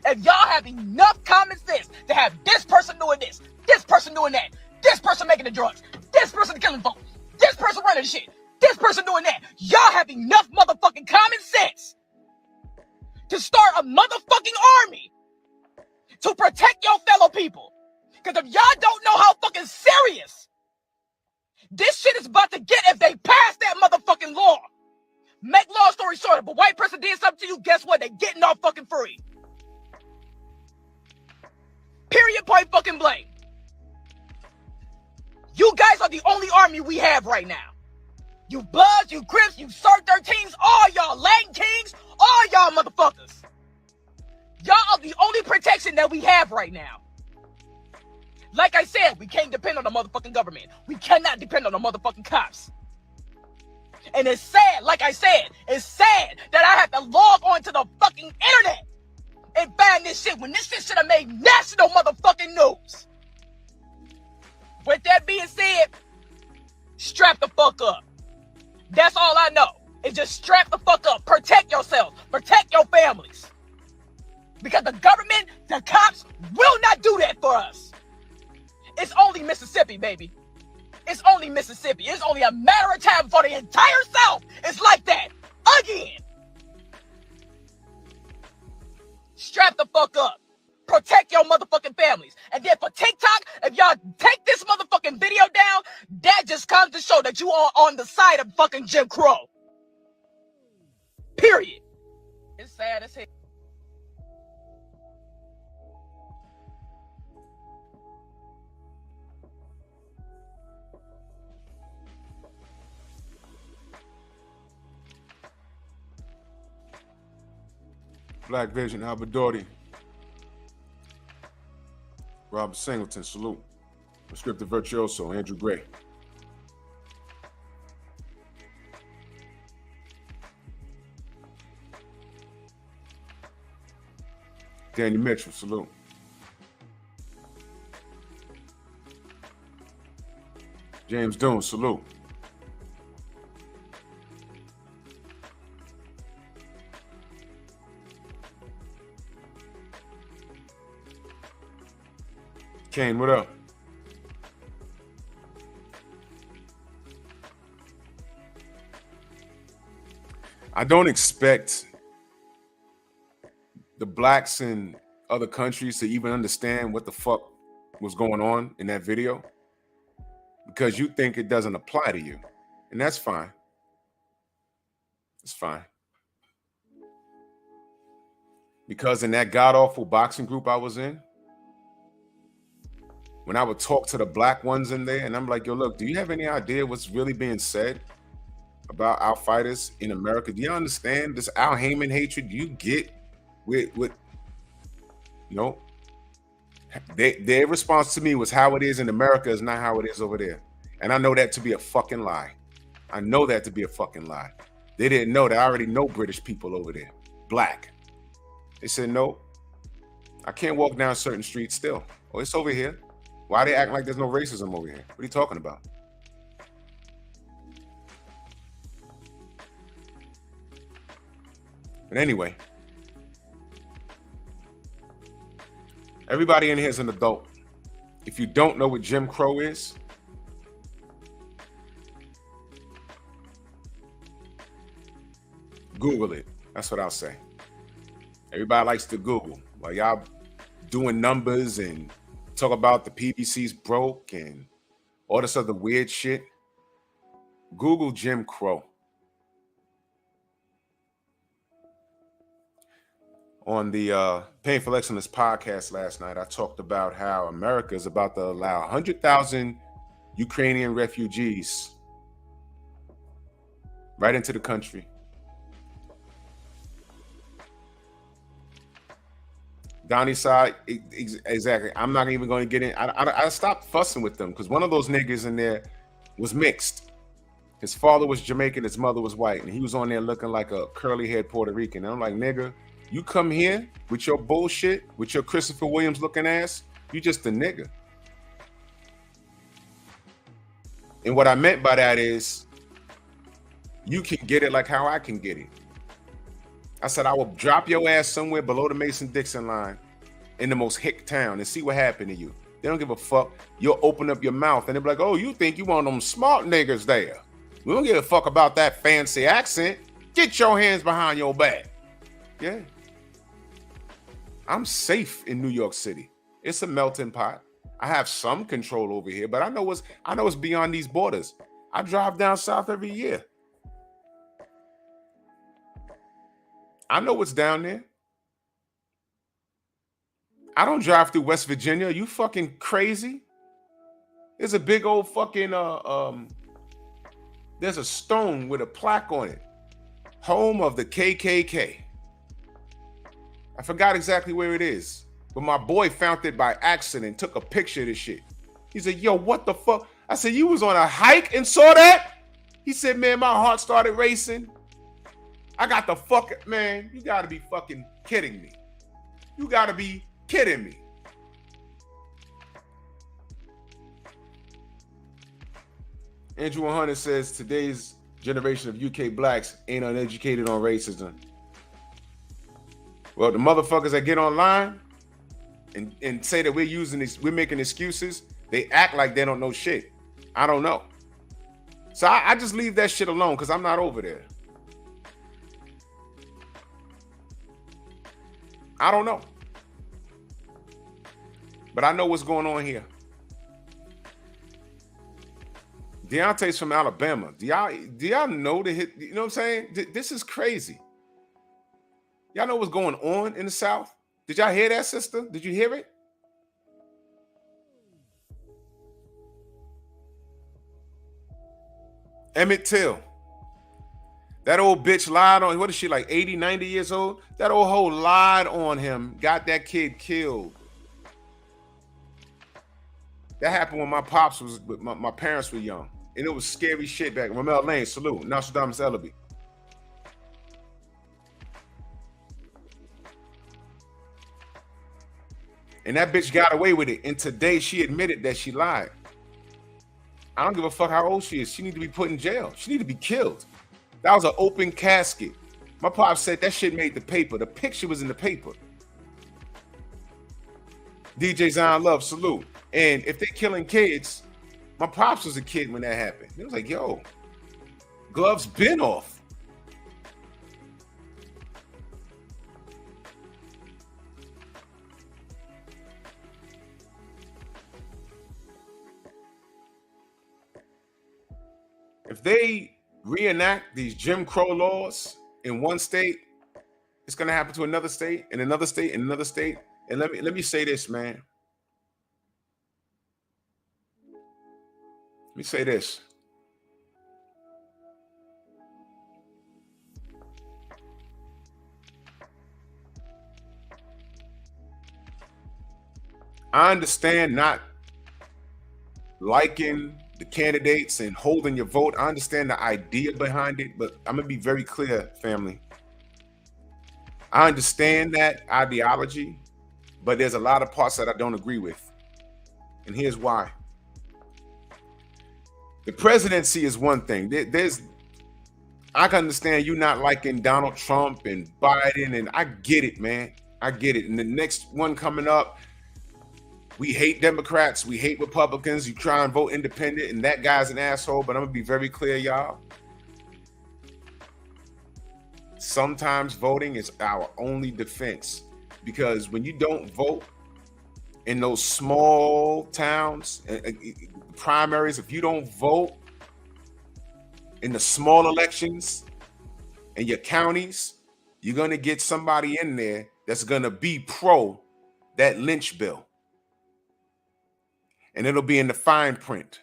If y'all have enough common sense to have this person doing this person doing that, this person making the drugs, this person killing folks, this person running the shit, this person doing that, y'all have enough motherfucking common sense to start a motherfucking army to protect your fellow people. Because if y'all don't know how fucking serious this shit is about to get if they pass that motherfucking law. Make long story short, if a white person did something to you, guess what? They getting off fucking free. Period, point fucking blank. You guys are the only army we have right now. You Bloods, you Crips, you SIR-13s, all y'all Latin Kings, all y'all motherfuckers. Y'all are the only protection that we have right now. Like I said, we can't depend on the motherfucking government. We cannot depend on the motherfucking cops. And it's sad, like I said, it's sad that I have to log on to the fucking internet and find this shit when this shit should have made national motherfucking news. With that being said, strap the fuck up. That's all I know. Is just strap the fuck up. Protect yourselves. Protect your families. Because the government, the cops will not do that for us. It's only Mississippi, baby. It's only Mississippi. It's only a matter of time for the entire South. It's like that. Again. Strap the fuck up. Protect your motherfucking families. And then for TikTok, if y'all take this motherfucking video down, that just comes to show that you are on the side of fucking Jim Crow. Period. It's sad as hell. Black Vision, Albert Doherty. Robert Singleton, salute. Prescriptive Virtuoso, Andrew Gray. Danny Mitchell, salute. James Doon, salute. Kane, what up? I don't expect the blacks in other countries to even understand what the fuck was going on in that video because you think it doesn't apply to you. And that's fine. It's fine. Because in that god-awful boxing group I was in, when I would talk to the black ones in there, and I'm like, yo, look, do you have any idea what's really being said about our fighters in America? Do you understand this Al Heyman hatred you get with you know? Their response to me was how it is in America is not how it is over there. And I know that to be a fucking lie. I know that to be a fucking lie. They didn't know that I already know British people over there, black. They said, no, I can't walk down certain streets still. Oh, it's over here. Why they acting like there's no racism over here? What are you talking about? But anyway, everybody in here is an adult. If you don't know what Jim Crow is, Google it. That's what I'll say. Everybody likes to Google. While y'all doing numbers and talk about the PBC's broke and all this other weird shit, Google Jim Crow. On the Painful Excellence podcast last night, I talked about how America is about to allow 100,000 Ukrainian refugees right into the country. Donnie side, exactly. I'm not even going to get in. I stopped fussing with them because one of those niggas in there was mixed. His father was Jamaican, his mother was white, and he was on there looking like a curly-haired Puerto Rican. And I'm like, nigga, you come here with your bullshit, with your Christopher Williams looking ass, you just a nigga. And what I meant by that is you can get it like how I can get it. I said, I will drop your ass somewhere below the Mason-Dixon line in the most hick town and see what happened to you. They don't give a fuck. You'll open up your mouth and they'll be like, oh, you think you want them smart niggas there. We don't give a fuck about that fancy accent. Get your hands behind your back. Yeah. I'm safe in New York City. It's a melting pot. I have some control over here, but I know what's beyond these borders. I drive down south every year. I know what's down there. I don't drive through West Virginia. Are you fucking crazy? There's a big old fucking there's a stone with a plaque on it. Home of the KKK. I forgot exactly where it is, but my boy found it by accident, took a picture of this shit. He said, yo, what the fuck? I said, you was on a hike and saw that? He said, man, my heart started racing. I got the fuck, man, you gotta be fucking kidding me. You gotta be kidding me. Andrew 100 says, today's generation of UK blacks ain't uneducated on racism. Well, the motherfuckers that get online and say that we're making excuses, they act like they don't know shit. I don't know. So I just leave that shit alone because I'm not over there. I don't know. But I know what's going on here. Deontay's from Alabama. Do y'all know the hit? You know what I'm saying? This is crazy. Y'all know what's going on in the South? Did y'all hear that, sister? Did you hear it? Emmett Till. That old bitch lied on, what is she, like 80, 90 years old? That old hoe lied on him, got that kid killed. That happened when my pops was, my parents were young. And it was scary shit back. Ramel Lane, salute. Nostradamus Ellaby. And that bitch got away with it. And today she admitted that she lied. I don't give a fuck how old she is. She need to be put in jail. She need to be killed. That was an open casket. My pop said that shit made the paper. The picture was in the paper. DJ Zion Love, salute. And if they're killing kids, my pops was a kid when that happened. It was like, yo, gloves been off. If they reenact these Jim Crow laws in one state, it's gonna happen to another state, and another state, and another state. And let me say this, man. Let me say this. I understand not liking the candidates and holding your vote. I understand the idea behind it, but I'm gonna be very clear, family. I understand that ideology, but there's a lot of parts that I don't agree with. And here's why. The presidency is one thing. I can understand you not liking Donald Trump and Biden, and I get it, man. I get it. And the next one coming up, we hate Democrats, we hate Republicans, you try and vote independent, and that guy's an asshole, but I'm gonna be very clear, y'all. Sometimes voting is our only defense, because when you don't vote in those small towns, primaries, if you don't vote in the small elections in your counties, you're gonna get somebody in there that's gonna be pro that lynch bill. And it'll be in the fine print.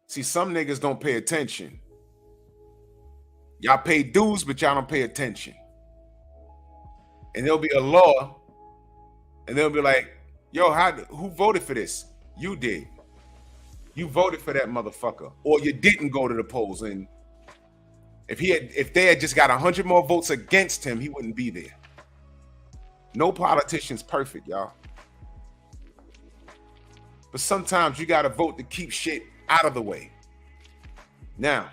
See, some niggas don't pay attention. Y'all pay dues, but y'all don't pay attention. And there'll be a law, and they'll be like, yo, who voted for this? You did. You voted for that motherfucker. Or you didn't go to the polls. And if they had just got 100 more votes against him, he wouldn't be there. No politician's perfect, y'all. But sometimes you gotta vote to keep shit out of the way. Now,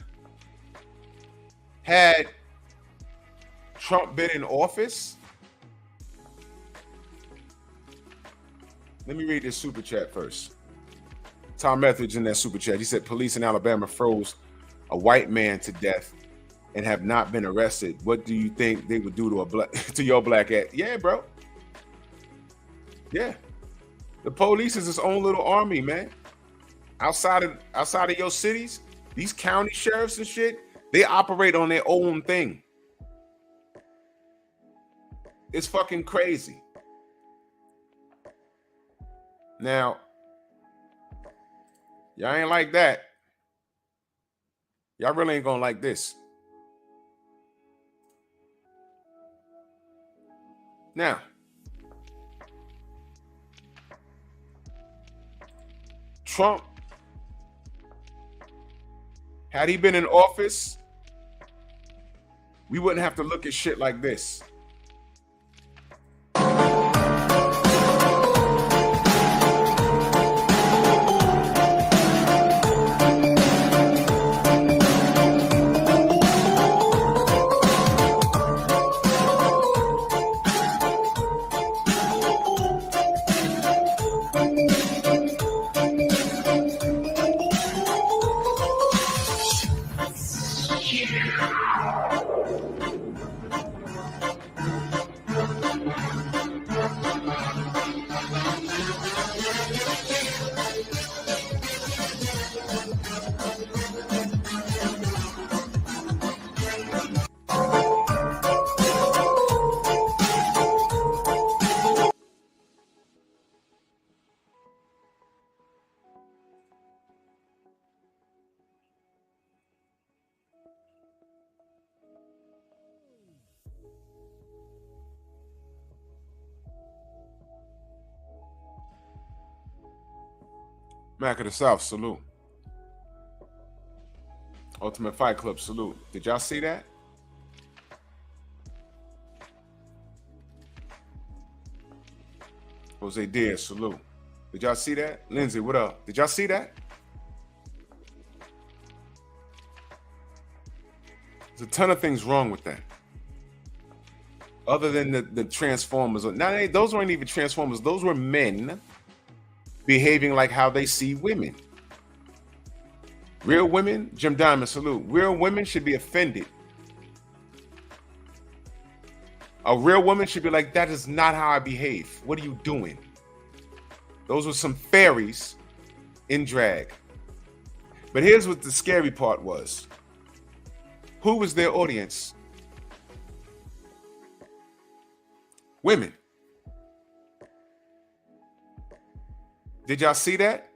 had Trump been in office, let me read this super chat first. Tom Etheridge in that super chat. He said police in Alabama froze a white man to death and have not been arrested. What do you think they would do to your black ass? Yeah, bro. Yeah. The police is its own little army, man. Outside of your cities, these county sheriffs and shit, they operate on their own thing. It's fucking crazy. Now, y'all ain't like that. Y'all really ain't gonna like this. Now, Trump, had he been in office, we wouldn't have to look at shit like this. Mac of the South, salute. Ultimate Fight Club, salute. Did y'all see that? Jose Diaz, salute. Did y'all see that? Lindsay, what up? Did y'all see that? There's a ton of things wrong with that. Other than the Transformers. Now, those weren't even Transformers. Those were men behaving like how they see women. Real women, Jim Diamond, salute. Real women should be offended. A real woman should be like, that is not how I behave. What are you doing? Those were some fairies in drag. But here's what the scary part was. Who was their audience? Women. Did y'all see that?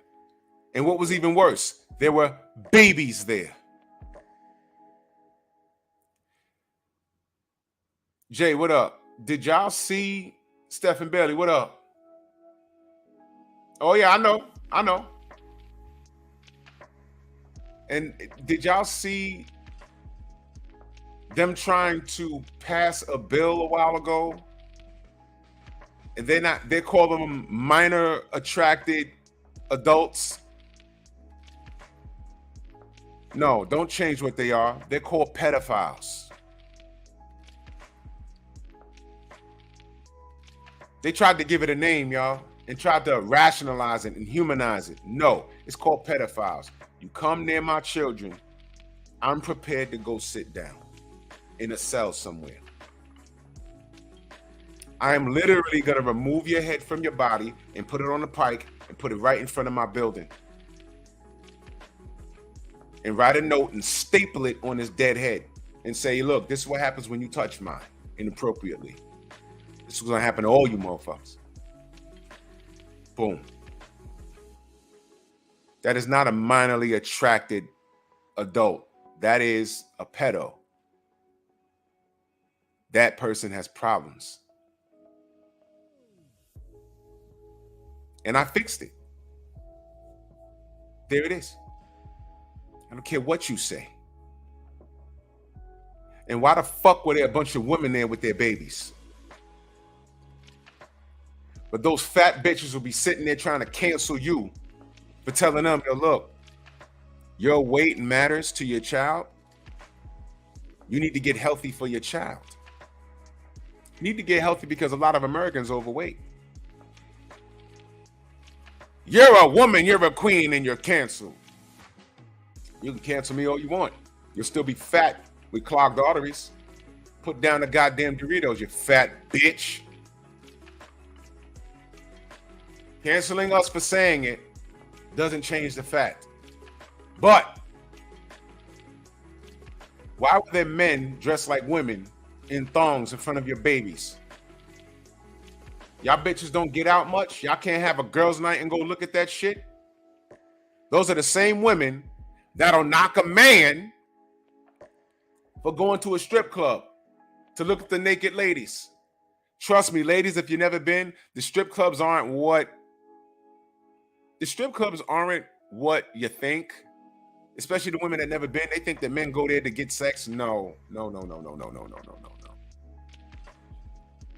And what was even worse, there were babies there. Jay, what up? Did y'all see Stephen Bailey? What up? Oh yeah, I know. And did y'all see them trying to pass a bill a while ago? And they call them minor attracted adults. No, don't change what they are. They're called pedophiles. They tried to give it a name, y'all, and tried to rationalize it and humanize it. No, it's called pedophiles. You come near my children, I'm prepared to go sit down in a cell somewhere. I am literally going to remove your head from your body and put it on the pike and put it right in front of my building. And write a note and staple it on his dead head and say, look, this is what happens when you touch mine inappropriately. This This is gonna happen to all you motherfuckers. Boom. That is not a minorly attracted adult. That is a pedo. That person has problems. And I fixed it. There it is. I don't care what you say. And why the fuck were there a bunch of women there with their babies? But those fat bitches will be sitting there trying to cancel you for telling them, yo, look, your weight matters to your child. You need to get healthy for your child. You need to get healthy because a lot of Americans are overweight. You're a woman, you're a queen, and you're canceled. You can cancel me all you want. You'll still be fat with clogged arteries. Put down the goddamn Doritos, you fat bitch. Canceling us for saying it doesn't change the fact. But why were there men dressed like women in thongs in front of your babies? Y'all bitches don't get out much. Y'all can't have a girls' night and go look at that shit. Those are the same women that'll knock a man for going to a strip club to look at the naked ladies. Trust me, ladies, if you've never been, the strip clubs aren't what you think. Especially the women that never been. They think that men go there to get sex. No.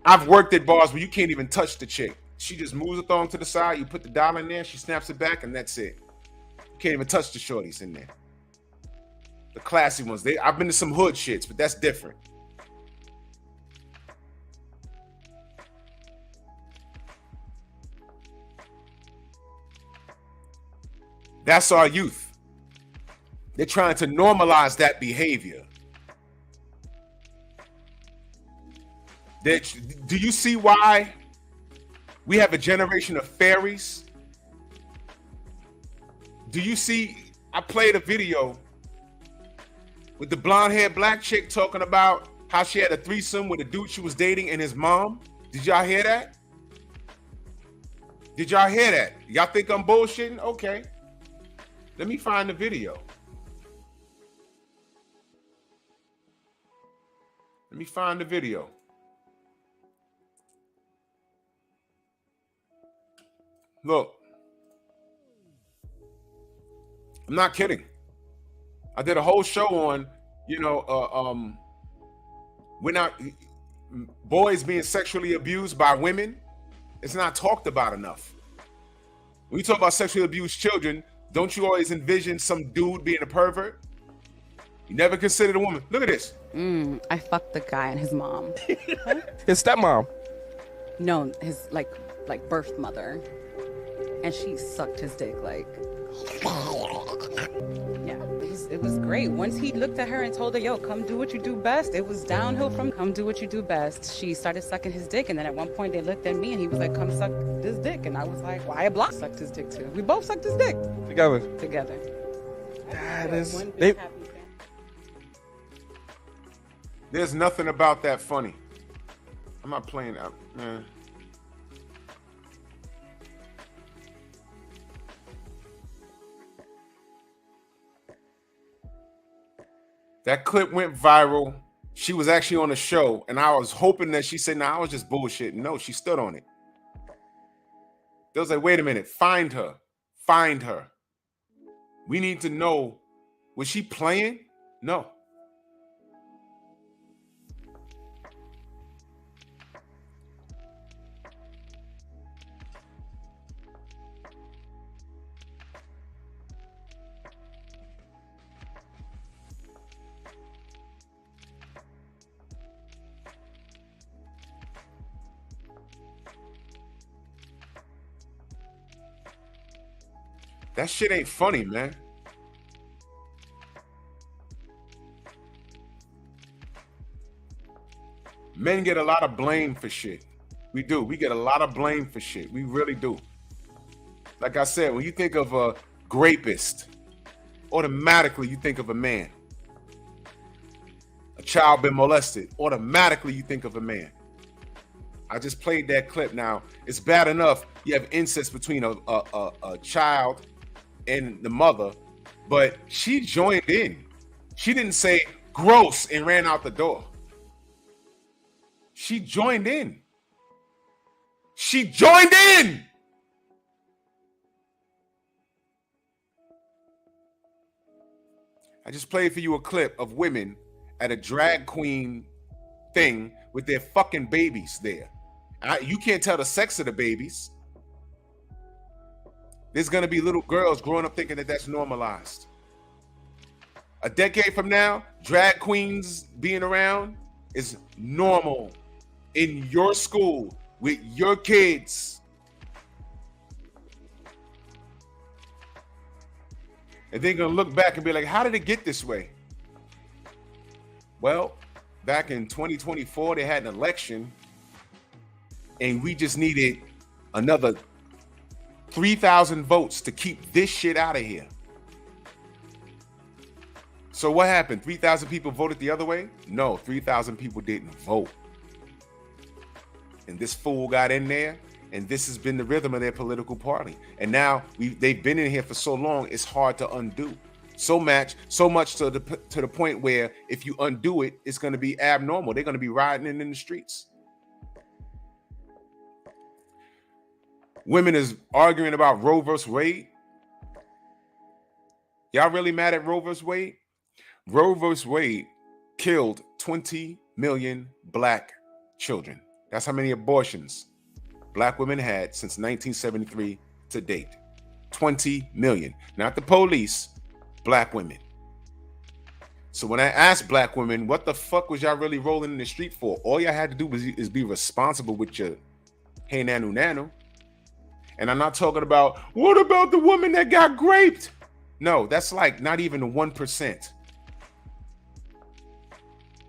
I've worked at bars where you can't even touch the chick. She just moves the thong to the side. You put the dollar in there. She snaps it back, and that's it. You can't even touch the shorties in there. The classy ones. I've been to some hood shits, but that's different. That's our youth. They're trying to normalize that behavior. Do you see why we have a generation of fairies? Do you see? I played a video with the blonde-haired black chick talking about how she had a threesome with a dude she was dating and his mom. Did y'all hear that? Did y'all hear that? Y'all think I'm bullshitting? Okay. Let me find the video. Let me find the video. Look, I'm not kidding. I did a whole show on, we're not boys being sexually abused by women. It's not talked about enough. When you talk about sexually abused children, don't you always envision some dude being a pervert? You never considered a woman. Look at this. I fucked the guy and his mom. His stepmom. No, his like birth mother. And she sucked his dick like. Yeah, it was great. Once he looked at her and told her, yo, come do what you do best, it was downhill from come do what you do best. She started sucking his dick, and then at one point they looked at me and he was like, come suck this dick. And I was like, why? Block sucked his dick too. We both sucked his dick. Together. That is... There's nothing about that funny. I'm not playing out, man. That clip went viral. She was actually on the show, and I was hoping that she said, I was just bullshitting. No, she stood on it. They was like, wait a minute, find her. Find her. We need to know, was she playing? No. That shit ain't funny, man. Men get a lot of blame for shit. We do. We get a lot of blame for shit. We really do. Like I said, when you think of a rapist, automatically you think of a man. A child been molested, automatically you think of a man. I just played that clip. Now, it's bad enough you have incest between a child and the mother, but she joined in. She didn't say gross and ran out the door. She joined in. She joined in. I just played for you a clip of women at a drag queen thing with their fucking babies there. You can't tell the sex of the babies. There's going to be little girls growing up thinking that that's normalized. A decade from now, drag queens being around is normal in your school with your kids. And they're going to look back and be like, how did it get this way? Well, back in 2024, they had an election, and we just needed another 3,000 votes to keep this shit out of here. So what happened? 3,000 people voted the other way? No, 3,000 people didn't vote. And this fool got in there, and this has been the rhythm of their political party. And now they've been in here for so long, it's hard to undo. So much to the point where if you undo it, it's going to be abnormal. They're going to be riding in the streets. Women is arguing about Roe versus Wade. Y'all really mad at Roe versus Wade? Roe versus Wade killed 20 million black children. That's how many abortions black women had since 1973 to date. 20 million. Not the police, black women. So when I asked black women, what the fuck was y'all really rolling in the street for? All y'all had to do is be responsible with your hey nanu nanu. And I'm not talking about, what about the woman that got raped? No, that's like not even 1%.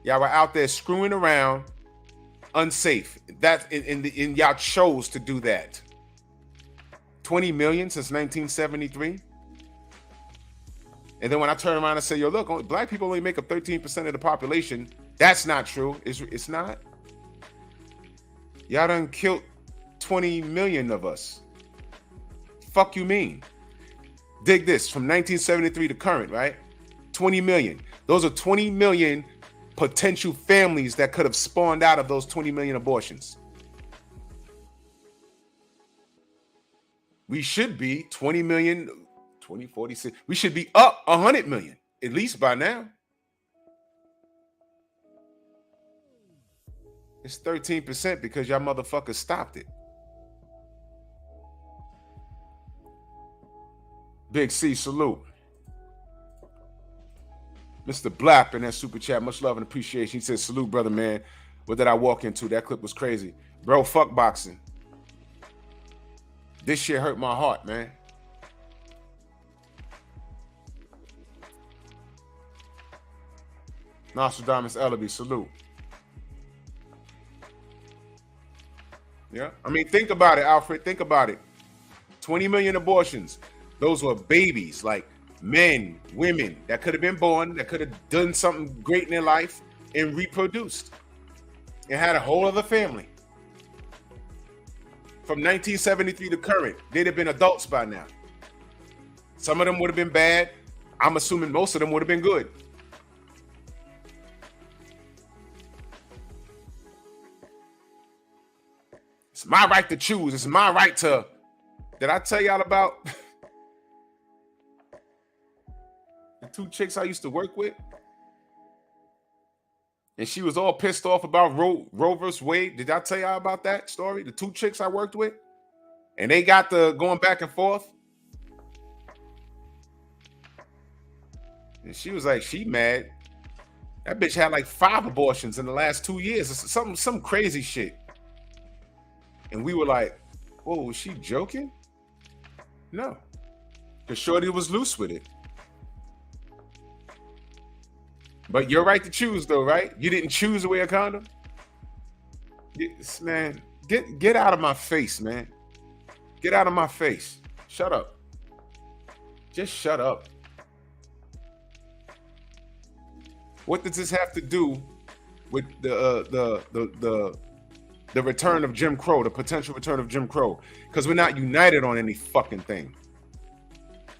Y'all were out there screwing around, unsafe. That in y'all chose to do that. 20 million since 1973. And then when I turn around and say, yo, look, black people only make up 13% of the population. That's not true. It's not. Y'all done killed 20 million of us. Fuck you mean? Dig this, from 1973 to current, right? 20 million. Those are 20 million potential families that could have spawned out of those 20 million abortions. We should be 20 million, 2046. We should be up 100 million, at least by now. It's 13% because y'all motherfuckers stopped it. Big C, salute. Mr. Blap in that super chat, much love and appreciation. He says, salute, brother, man. What did I walk into? That clip was crazy. Bro, fuck boxing. This shit hurt my heart, man. Nostradamus Ellaby, salute. Yeah, I mean, think about it, Alfred. Think about it. 20 million abortions. Those were babies, like men, women that could have been born, that could have done something great in their life and reproduced and had a whole other family. From 1973 to current, they'd have been adults by now. Some of them would have been bad. I'm assuming most of them would have been good. It's my right to choose. It's my right to... Did I tell y'all about... the two chicks I used to work with, and she was all pissed off about Roe versus Wade. Did I tell y'all about that story? The two chicks I worked with, and they got the going back and forth, and she was like, she mad. That bitch had like 5 abortions in the last 2 years. Some crazy shit. And we were like, whoa, was she joking? No, because Shorty was loose with it. But you're right to choose, though, right? You didn't choose to wear a condom. Man, get out of my face, man. Get out of my face. Shut up. Just shut up. What does this have to do with the the return of Jim Crow, the potential return of Jim Crow, because we're not united on any fucking thing.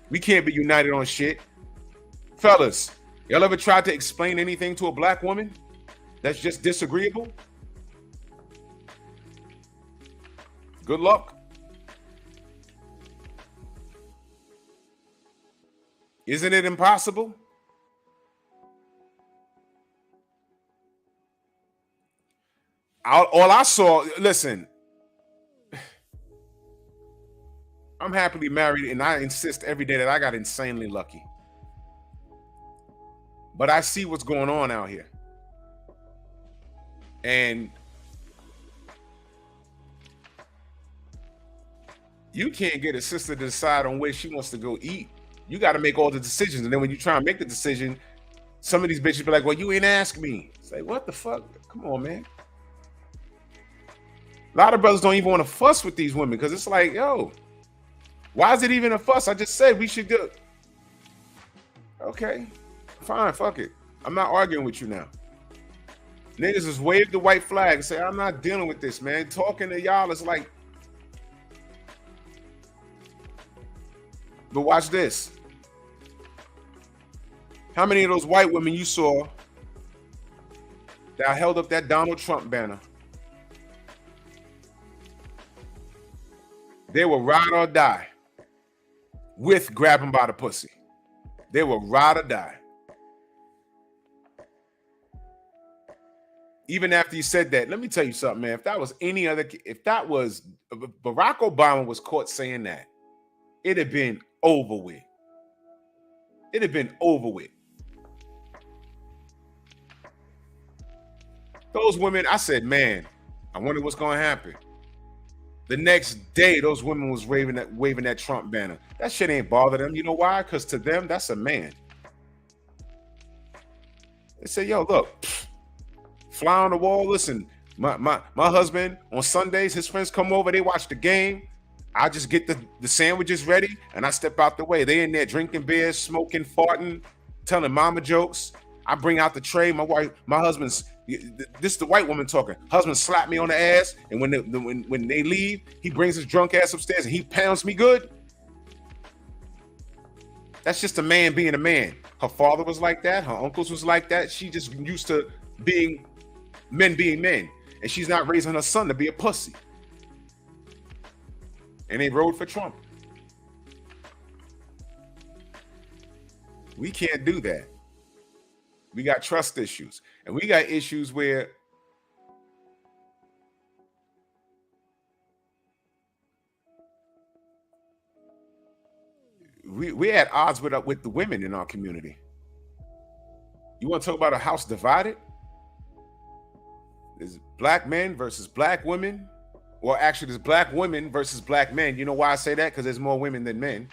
We can't be united on shit. Fellas, y'all ever tried to explain anything to a black woman that's just disagreeable? Good luck. Isn't it impossible? All I saw, listen, I'm happily married and I insist every day that I got insanely lucky. But I see what's going on out here. And you can't get a sister to decide on where she wants to go eat. You got to make all the decisions. And then when you try and make the decision, some of these bitches be like, well, you ain't ask me. It's like, what the fuck? Come on, man. A lot of brothers don't even want to fuss with these women because it's like, yo, why is it even a fuss? I just said we should do it. Okay, fine, fuck it. I'm not arguing with you now. Niggas just wave the white flag and say, I'm not dealing with this, man. Talking to y'all is like, but watch this. How many of those white women you saw that held up that Donald Trump banner? They will ride or die with grab him by the pussy. They will ride or die. Even after you said that, let me tell you something, man. If that was Barack Obama was caught saying that, it'd have been over with. It'd have been over with. Those women, I said, man, I wonder what's going to happen. The next day, those women was waving that Trump banner. That shit ain't bother them. You know why? Because to them, that's a man. They say, yo, look, fly on the wall. Listen, my husband, on Sundays, his friends come over, they watch the game. I just get the sandwiches ready, and I step out the way. They in there drinking beer, smoking, farting, telling mama jokes. I bring out the tray. My husband's, this is the white woman talking. Husband slapped me on the ass, and when they leave, he brings his drunk ass upstairs and he pounds me good. That's just a man being a man. Her father was like that. Her uncles was like that. She just used to being men, and she's not raising her son to be a pussy. And they rode for Trump. We can't do that. We got trust issues. And we got issues where we're at odds with the women in our community. You want to talk about a house divided? There's black men versus black women. Well, actually, there's black women versus black men. You know why I say that? Because there's more women than men.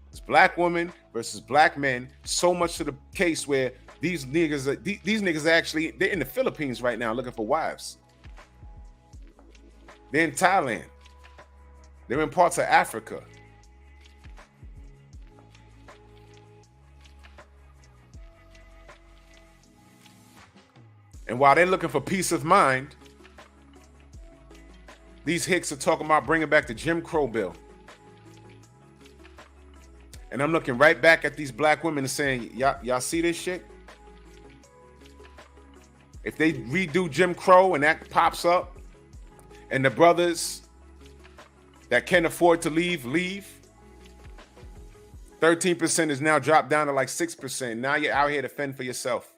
It's black women versus black men. So much to the case where these niggas actually, they're in the Philippines right now looking for wives. They're in Thailand. They're in parts of Africa. And while they're looking for peace of mind, these hicks are talking about bringing back the Jim Crow bill. And I'm looking right back at these black women and saying, y'all see this shit? If they redo Jim Crow and that pops up, and the brothers that can't afford to leave, 13% is now dropped down to like 6%. Now you're out here to fend for yourself.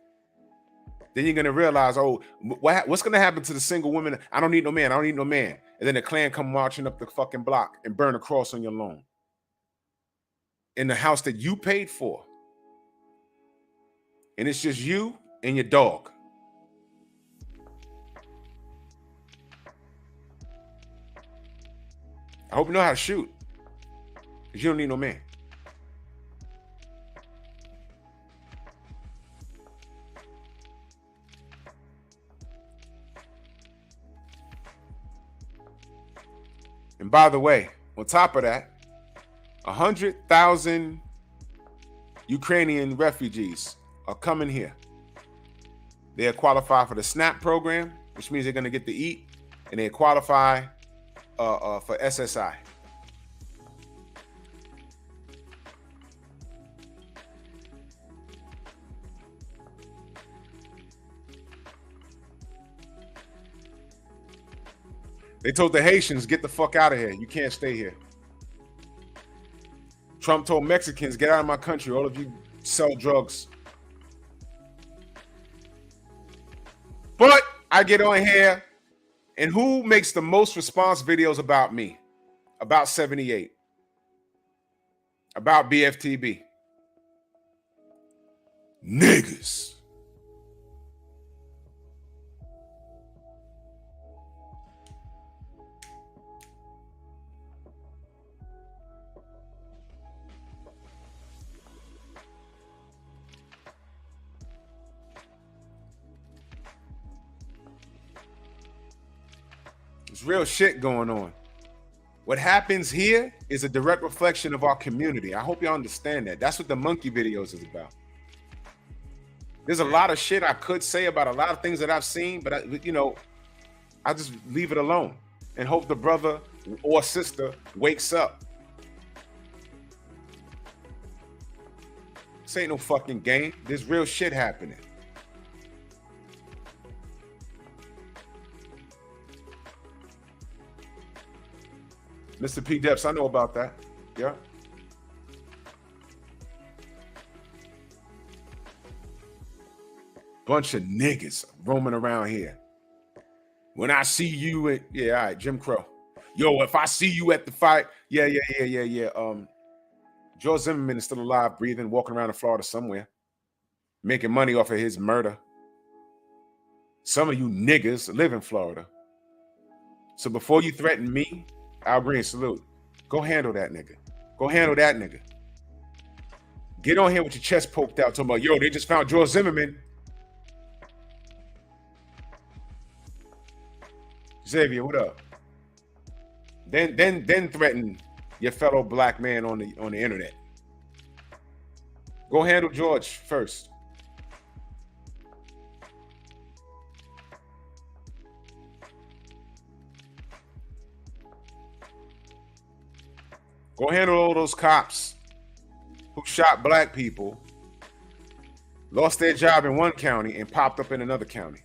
Then you're going to realize, oh, what's going to happen to the single woman? I don't need no man. I don't need no man. And then the Klan come marching up the fucking block and burn a cross on your lawn. In the house that you paid for. And it's just you and your dog. I hope you know how to shoot. Because you don't need no man. And by the way, on top of that, 100,000 Ukrainian refugees are coming here. They are qualified for the SNAP program, which means they're going to get to eat and they qualify for SSI. They told the Haitians, get the fuck out of here. You can't stay here. Trump told Mexicans, get out of my country. All of you sell drugs. But I get on here, and who makes the most response videos about me? About 78. About BFTB. Niggas. There's real shit going on. What happens here is a direct reflection of our community. I hope y'all understand that. That's what the monkey videos is about. There's a lot of shit I could say about a lot of things that I've seen, but I just leave it alone and hope the brother or sister wakes up. This ain't no fucking game. There's real shit happening. Mr. P. Depps, I know about that. Yeah. Bunch of niggas roaming around here. When I see you at, all right, Jim Crow. Yo, if I see you at the fight, yeah. George Zimmerman is still alive, breathing, walking around in Florida somewhere, making money off of his murder. Some of you niggas live in Florida. So before you threaten me, Al Green, salute. Go handle that nigga. Go handle that nigga. Get on here with your chest poked out talking about, yo, they just found George Zimmerman. Xavier, what up? Then threaten your fellow black man on the internet. Go handle George first. Go handle all those cops who shot black people, lost their job in one county and popped up in another county.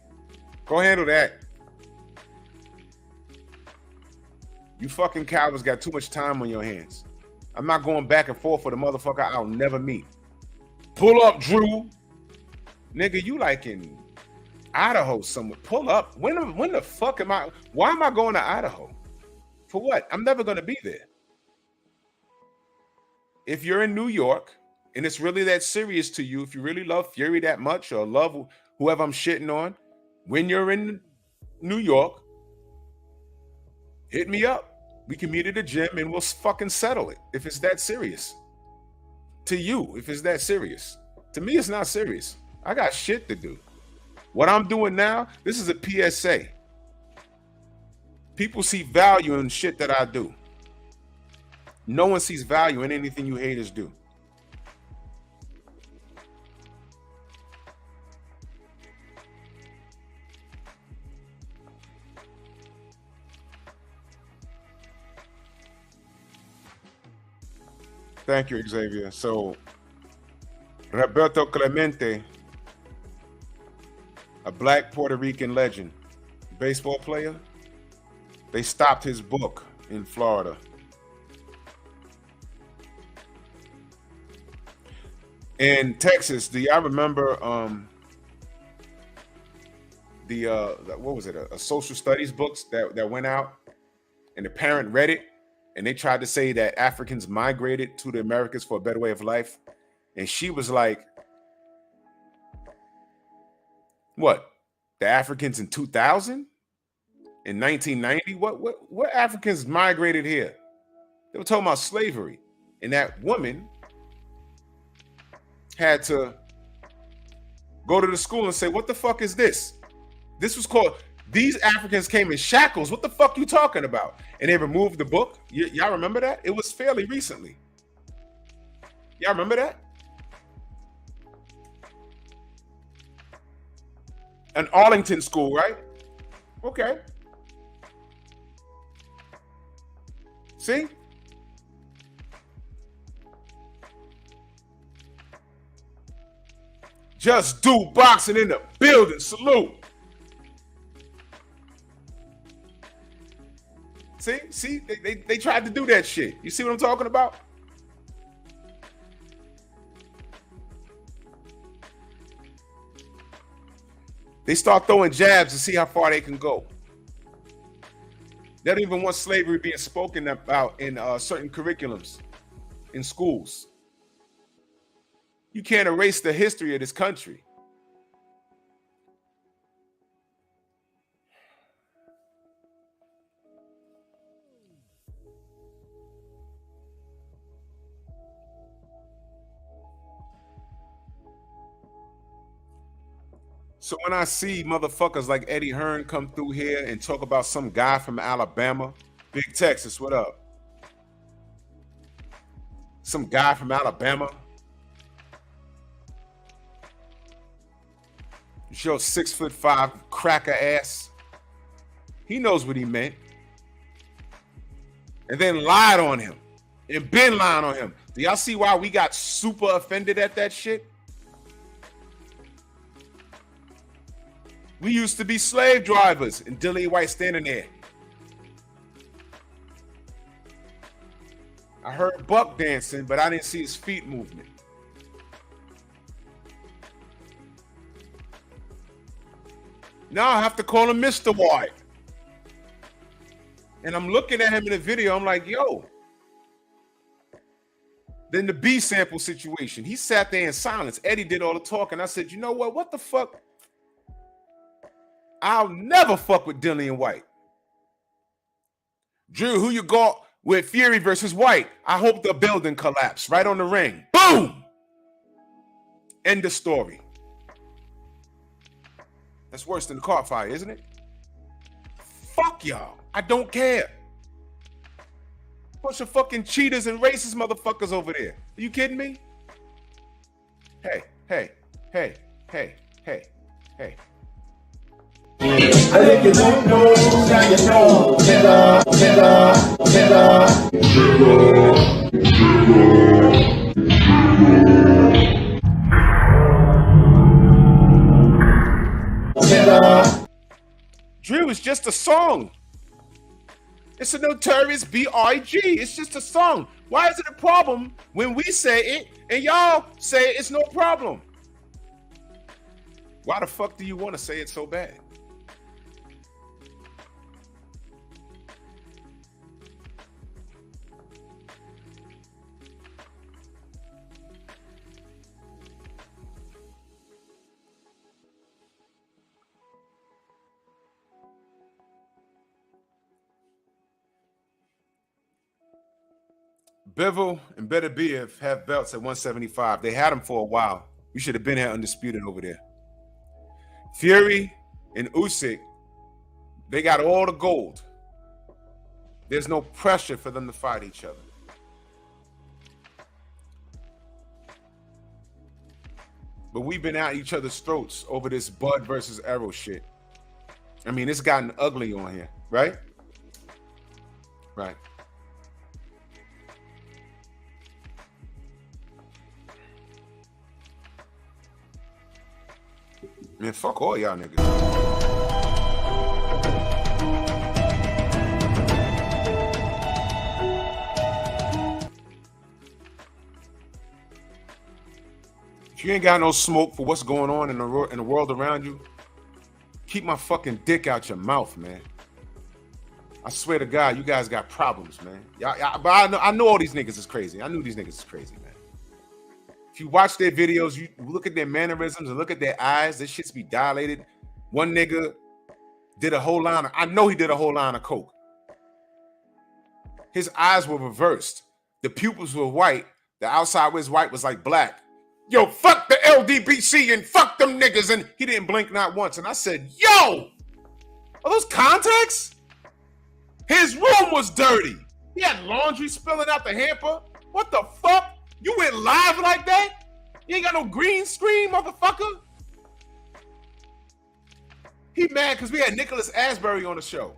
Go handle that. You fucking cowards got too much time on your hands. I'm not going back and forth with a motherfucker I'll never meet. Pull up, Drew. Nigga, you like in Idaho somewhere. Pull up. When the fuck am I? Why am I going to Idaho? For what? I'm never going to be there. If you're in New York and it's really that serious to you, if you really love Fury that much or love whoever I'm shitting on, when you're in New York, hit me up. We can meet at the gym and we'll fucking settle it if it's that serious. To you, if it's that serious. To me, it's not serious. I got shit to do. What I'm doing now, this is a PSA. People see value in shit that I do. No one sees value in anything you haters do. Thank you, Xavier. So, Roberto Clemente, a black Puerto Rican legend, baseball player, they stopped his book in Florida. In Texas, do y'all remember what was it? A social studies books that went out, and the parent read it, and they tried to say that Africans migrated to the Americas for a better way of life, and she was like, "What? The Africans in 2000, in 1990? What Africans migrated here? They were talking about slavery, and that woman had to go to the school and say, what the fuck is this? This was called, these Africans came in shackles. What the fuck you talking about? And they removed the book. Y'all remember that? It was fairly recently. Y'all remember that? An Arlington school, right? Okay. See? Just do boxing in the building. Salute. See, they tried to do that shit. You see what I'm talking about? They start throwing jabs to see how far they can go. They don't even want slavery being spoken about in certain curriculums in schools. You can't erase the history of this country. So when I see motherfuckers like Eddie Hearn come through here and talk about some guy from Alabama, Big Texas, what up? Some guy from Alabama. Your 6'5" cracker ass. He knows what he meant. And then lied on him. And Benn lying on him. Do y'all see why we got super offended at that shit? We used to be slave drivers, and Dillian White standing there. I heard Buck dancing, but I didn't see his feet movement. Now I have to call him Mr. White. And I'm looking at him in the video, I'm like, yo. Then the B sample situation. He sat there in silence. Eddie did all the talking. I said, you know what the fuck? I'll never fuck with Dillian White. Drew, who you got with Fury versus White? I hope the building collapsed right on the ring. Boom! End of story. That's worse than the car fire, isn't it? Fuck y'all. I don't care. Bunch of fucking cheaters and racist motherfuckers over there. Are you kidding me? Hey. I think you don't know, now you know. Drew is just a song. It's a Notorious B.I.G. It's just a song. Why is it a problem when we say it and y'all say it's no problem? Why the fuck do you want to say it so bad? Bivol and Better Beef have belts at 175. They had them for a while. We should have been here undisputed over there. Fury and Usyk, they got all the gold. There's no pressure for them to fight each other. But we've been at each other's throats over this Bud versus Arrow shit. I mean, it's gotten ugly on here, right? Right. Man, fuck all y'all niggas. If you ain't got no smoke for what's going on in the world around you, keep my fucking dick out your mouth, man. I swear to God, you guys got problems, man. But I know all these niggas is crazy. I knew these niggas is crazy, man. If you watch their videos, you look at their mannerisms and look at their eyes, this shit's be dilated. One nigga did a whole line I know he did a whole line of coke. His eyes were reversed. The pupils were white. The outside was white was like black. Yo, fuck the LDBC and fuck them niggas. And he didn't blink not once. And I said, yo, are those contacts? His room was dirty. He had laundry spilling out the hamper. What the fuck? You went live like that? You ain't got no green screen, motherfucker? He mad because we had Nicholas Asbury on the show.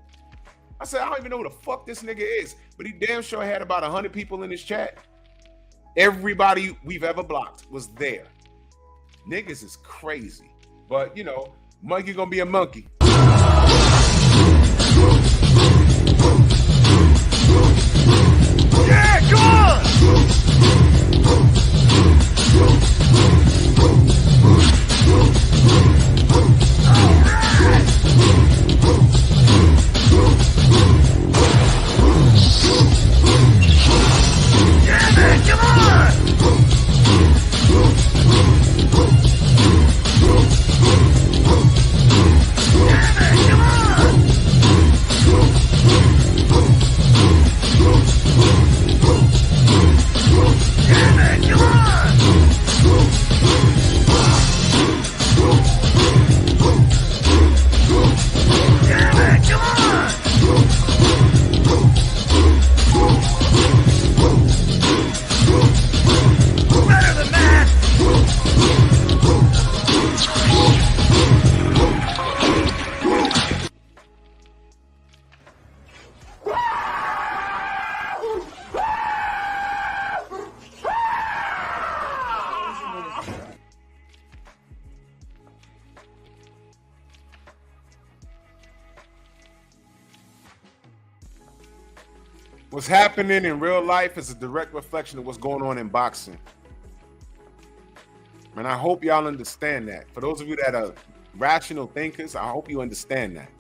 I said, I don't even know who the fuck this nigga is. But he damn sure had about 100 people in his chat. Everybody we've ever blocked was there. Niggas is crazy. But, you know, monkey gonna be a monkey. Yeah, come on! Yeah, man, come on! Yeah, man, come on! Yeah, man, come on! Yeah, man, come on! Better than that! What's happening in real life is a direct reflection of what's going on in boxing. And I hope y'all understand that. For those of you that are rational thinkers, I hope you understand that.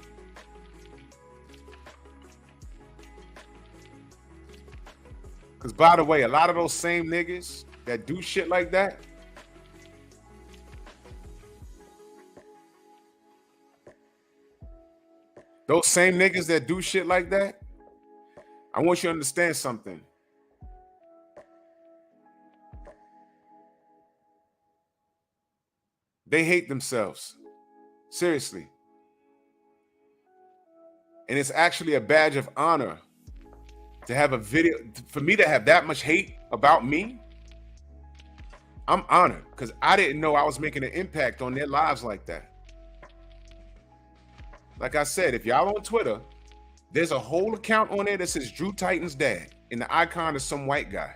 Because by the way, a lot of those same niggas that do shit like that, those same niggas that do shit like that, I want you to understand something. They hate themselves. Seriously. And it's actually a badge of honor to have a video, for me to have that much hate about me. I'm honored because I didn't know I was making an impact on their lives like that. Like I said, if y'all on Twitter, there's a whole account on there that says Drew Titan's dad, and the icon is some white guy.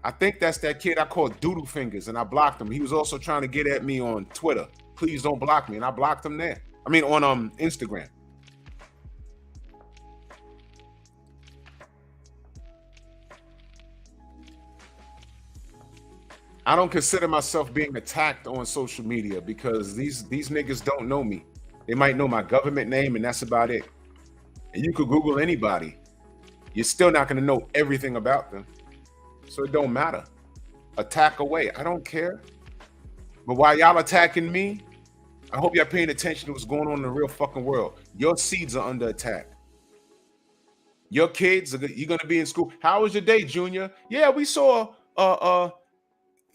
I think that's that kid I called Doodle Fingers, and I blocked him. He was also trying to get at me on Twitter. Please don't block me, and I blocked him there. I mean, on Instagram. I don't consider myself being attacked on social media because these niggas don't know me. They might know my government name, and that's about it. And you could Google anybody. You're still not going to know everything about them. So it don't matter. Attack away. I don't care. But while y'all attacking me, I hope y'all paying attention to what's going on in the real fucking world. Your seeds are under attack. Your kids, you're going to be in school. How was your day, Junior? Yeah, we saw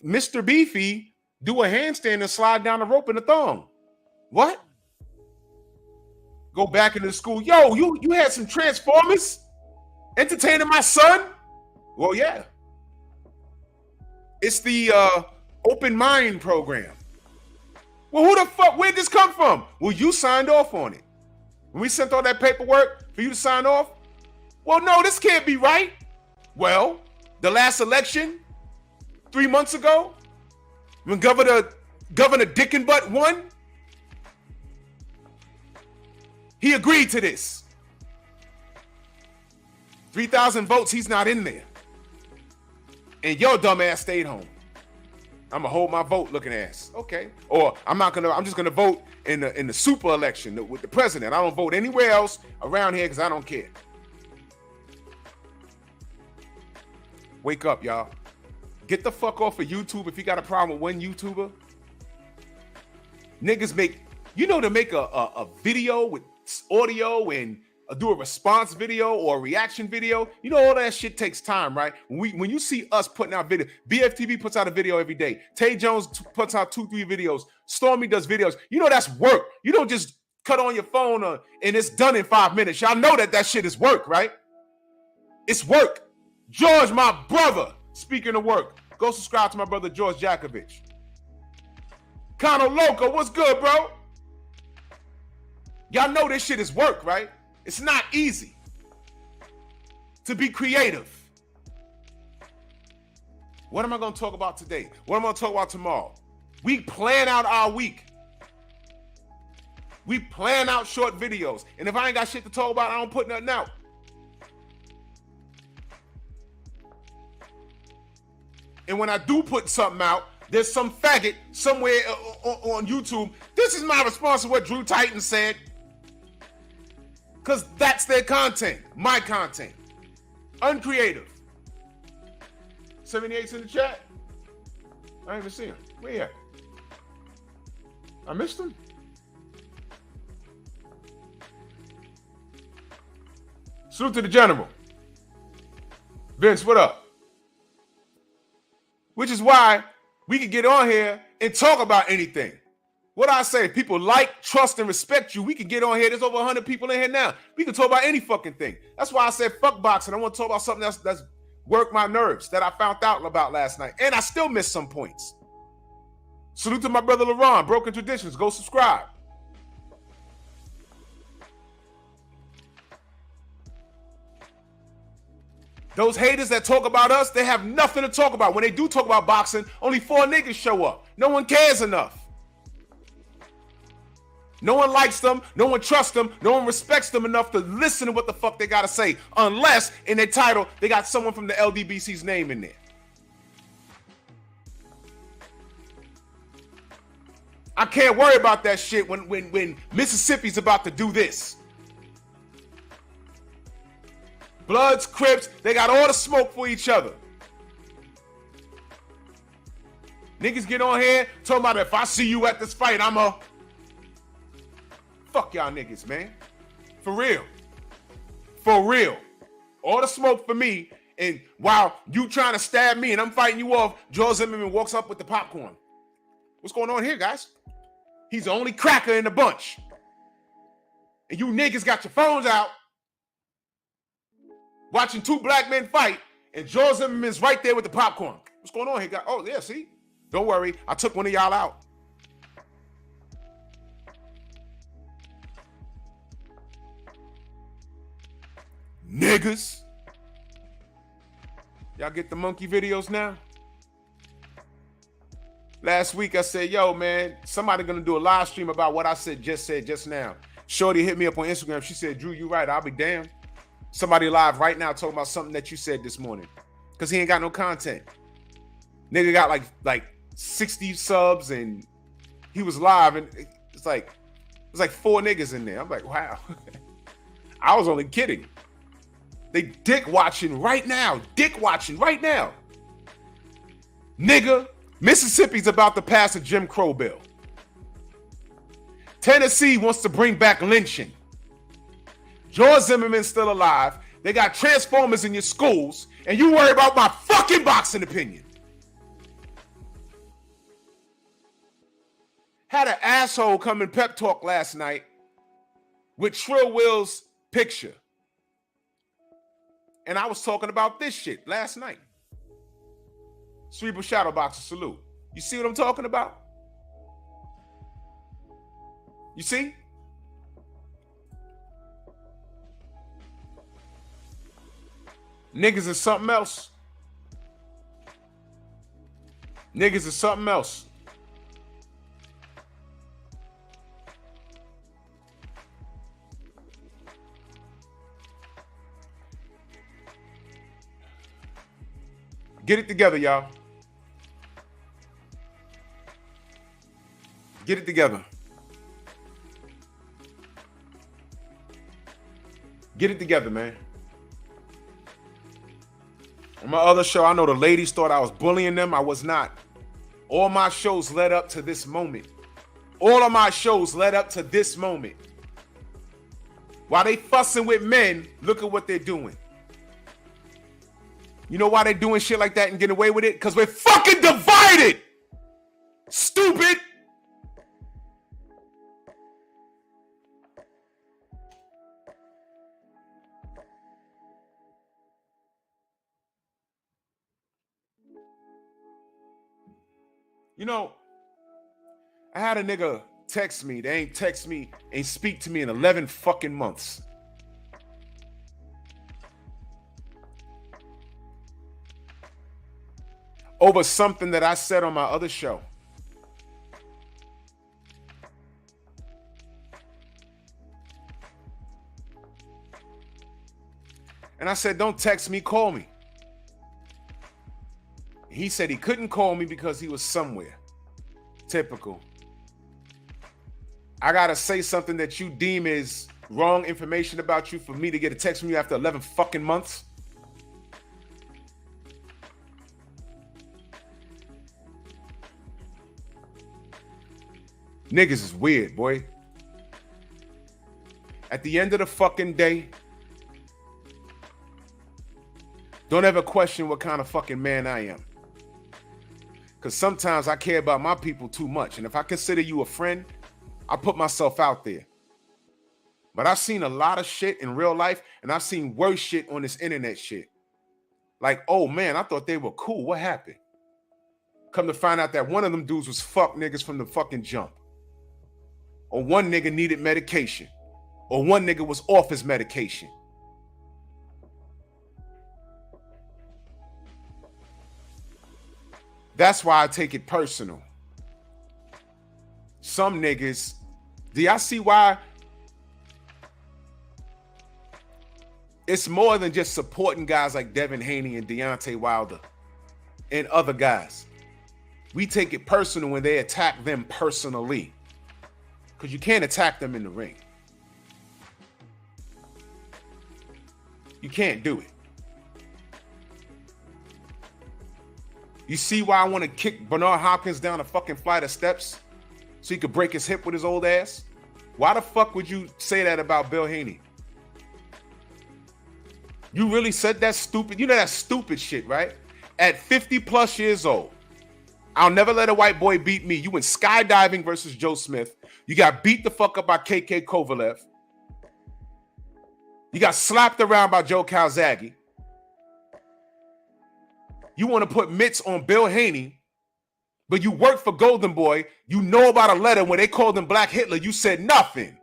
Mr. Beefy do a handstand and slide down the rope in the thong. What? Go back into school. Yo, you had some Transformers entertaining my son? Well, yeah. It's the open mind program. Well, who the fuck, where'd this come from? Well, you signed off on it. When we sent all that paperwork for you to sign off, well, no, this can't be right. Well, the last election, 3 months ago, when Governor Dickenbutt won, he agreed to this. 3,000 votes, he's not in there. And your dumb ass stayed home. I'm gonna hold my vote looking ass. Okay. Or I'm just gonna vote in the super election with the president. I don't vote anywhere else around here because I don't care. Wake up, y'all. Get the fuck off of YouTube if you got a problem with one YouTuber. Niggas make a video with audio and do a response video or a reaction video. You know, all that shit takes time, right? When you see us putting out video, BFTV puts out a video every day. Tay Jones puts out 2-3 videos. Stormy does videos. You know, that's work. You don't just cut on your phone and it's done in 5 minutes. Y'all know that shit is work, right? It's work. George, my brother, speaking of work, go subscribe to my brother George Jakovich. Conor Loco, what's good, bro? Y'all know this shit is work, right? It's not easy to be creative. What am I going to talk about today? What am I going to talk about tomorrow? We plan out our week. We plan out short videos. And if I ain't got shit to talk about, I don't put nothing out. And when I do put something out, there's some faggot somewhere on YouTube. This is my response to what Drew Titan said. Because that's their content. My content. Uncreative. 78's in the chat. I ain't even see him. Where he at? I missed him. Salute to the general. Vince, what up? Which is why we can get on here and talk about anything. What I say, people like, trust, and respect you. We can get on here. There's over 100 people in here now. We can talk about any fucking thing. That's why I said fuck boxing. I want to talk about something that's worked my nerves that I found out about last night. And I still missed some points. Salute to my brother LaRon, Broken Traditions. Go subscribe. Those haters that talk about us, they have nothing to talk about. When they do talk about boxing, only 4 niggas show up. No one cares enough. No one likes them. No one trusts them. No one respects them enough to listen to what the fuck they got to say. Unless in their title, they got someone from the LDBC's name in there. I can't worry about that shit when Mississippi's about to do this. Bloods, Crips, they got all the smoke for each other. Niggas get on here talking about if I see you at this fight, I'm a... Fuck y'all niggas, man. For real. For real. All the smoke for me, and while you trying to stab me and I'm fighting you off, Joe Zimmerman walks up with the popcorn. What's going on here, guys? He's the only cracker in the bunch. And you niggas got your phones out watching 2 black men fight, and Joe Zimmerman's right there with the popcorn. What's going on here, guys? Oh, yeah, see? Don't worry. I took one of y'all out. Niggas. Y'all get the monkey videos now? Last week I said, yo, man, somebody gonna do a live stream about what I said just now. Shorty hit me up on Instagram. She said, Drew, you right. I'll be damned. Somebody live right now talking about something that you said this morning. Because he ain't got no content. Nigga got like 60 subs and he was live and it's like 4 niggas in there. I'm like, wow. I was only kidding. They dick watching right now. Dick watching right now. Nigga, Mississippi's about to pass a Jim Crow bill. Tennessee wants to bring back lynching. George Zimmerman's still alive. They got Transformers in your schools, and you worry about my fucking boxing opinion. Had an asshole come in pep talk last night with Trill Will's picture. And I was talking about this shit last night. Cerebral Shadowboxer, salute. You see what I'm talking about? You see? Niggas is something else. Niggas is something else. Get it together, y'all. Get it together. Get it together, man. On my other show, I know the ladies thought I was bullying them. I was not. All my shows led up to this moment. All of my shows led up to this moment. While they fussing with men, look at what they're doing. You know why they're doing shit like that and getting away with it? Because we're fucking divided. Stupid. You know, I had a nigga text me. They ain't text me, ain't speak to me in 11 fucking months. Over something that I said on my other show. And I said, don't text me, call me. He said he couldn't call me because he was somewhere. Typical. I gotta say something that you deem is wrong information about you for me to get a text from you after 11 fucking months? Niggas is weird, boy. At the end of the fucking day, don't ever question what kind of fucking man I am. Because sometimes I care about my people too much. And if I consider you a friend, I put myself out there. But I've seen a lot of shit in real life, and I've seen worse shit on this internet shit. Like, oh man, I thought they were cool. What happened? Come to find out that one of them dudes was fuck niggas from the fucking jump. Or one nigga needed medication. Or one nigga was off his medication. That's why I take it personal. Some niggas, do y'all see why? It's more than just supporting guys like Devin Haney and Deontay Wilder and other guys. We take it personal when they attack them personally. Because you can't attack them in the ring. You can't do it. You see why I want to kick Bernard Hopkins down a fucking flight of steps so he could break his hip with his old ass? Why the fuck would you say that about Bill Haney? You really said that stupid? You know that stupid shit, right? At 50 plus years old, I'll never let a white boy beat me. You went skydiving versus Joe Smith. You got beat the fuck up by KK Kovalev. You got slapped around by Joe Calzaghe. You want to put mitts on Bill Haney, but you work for Golden Boy. You know about a letter when they called him Black Hitler. You said nothing.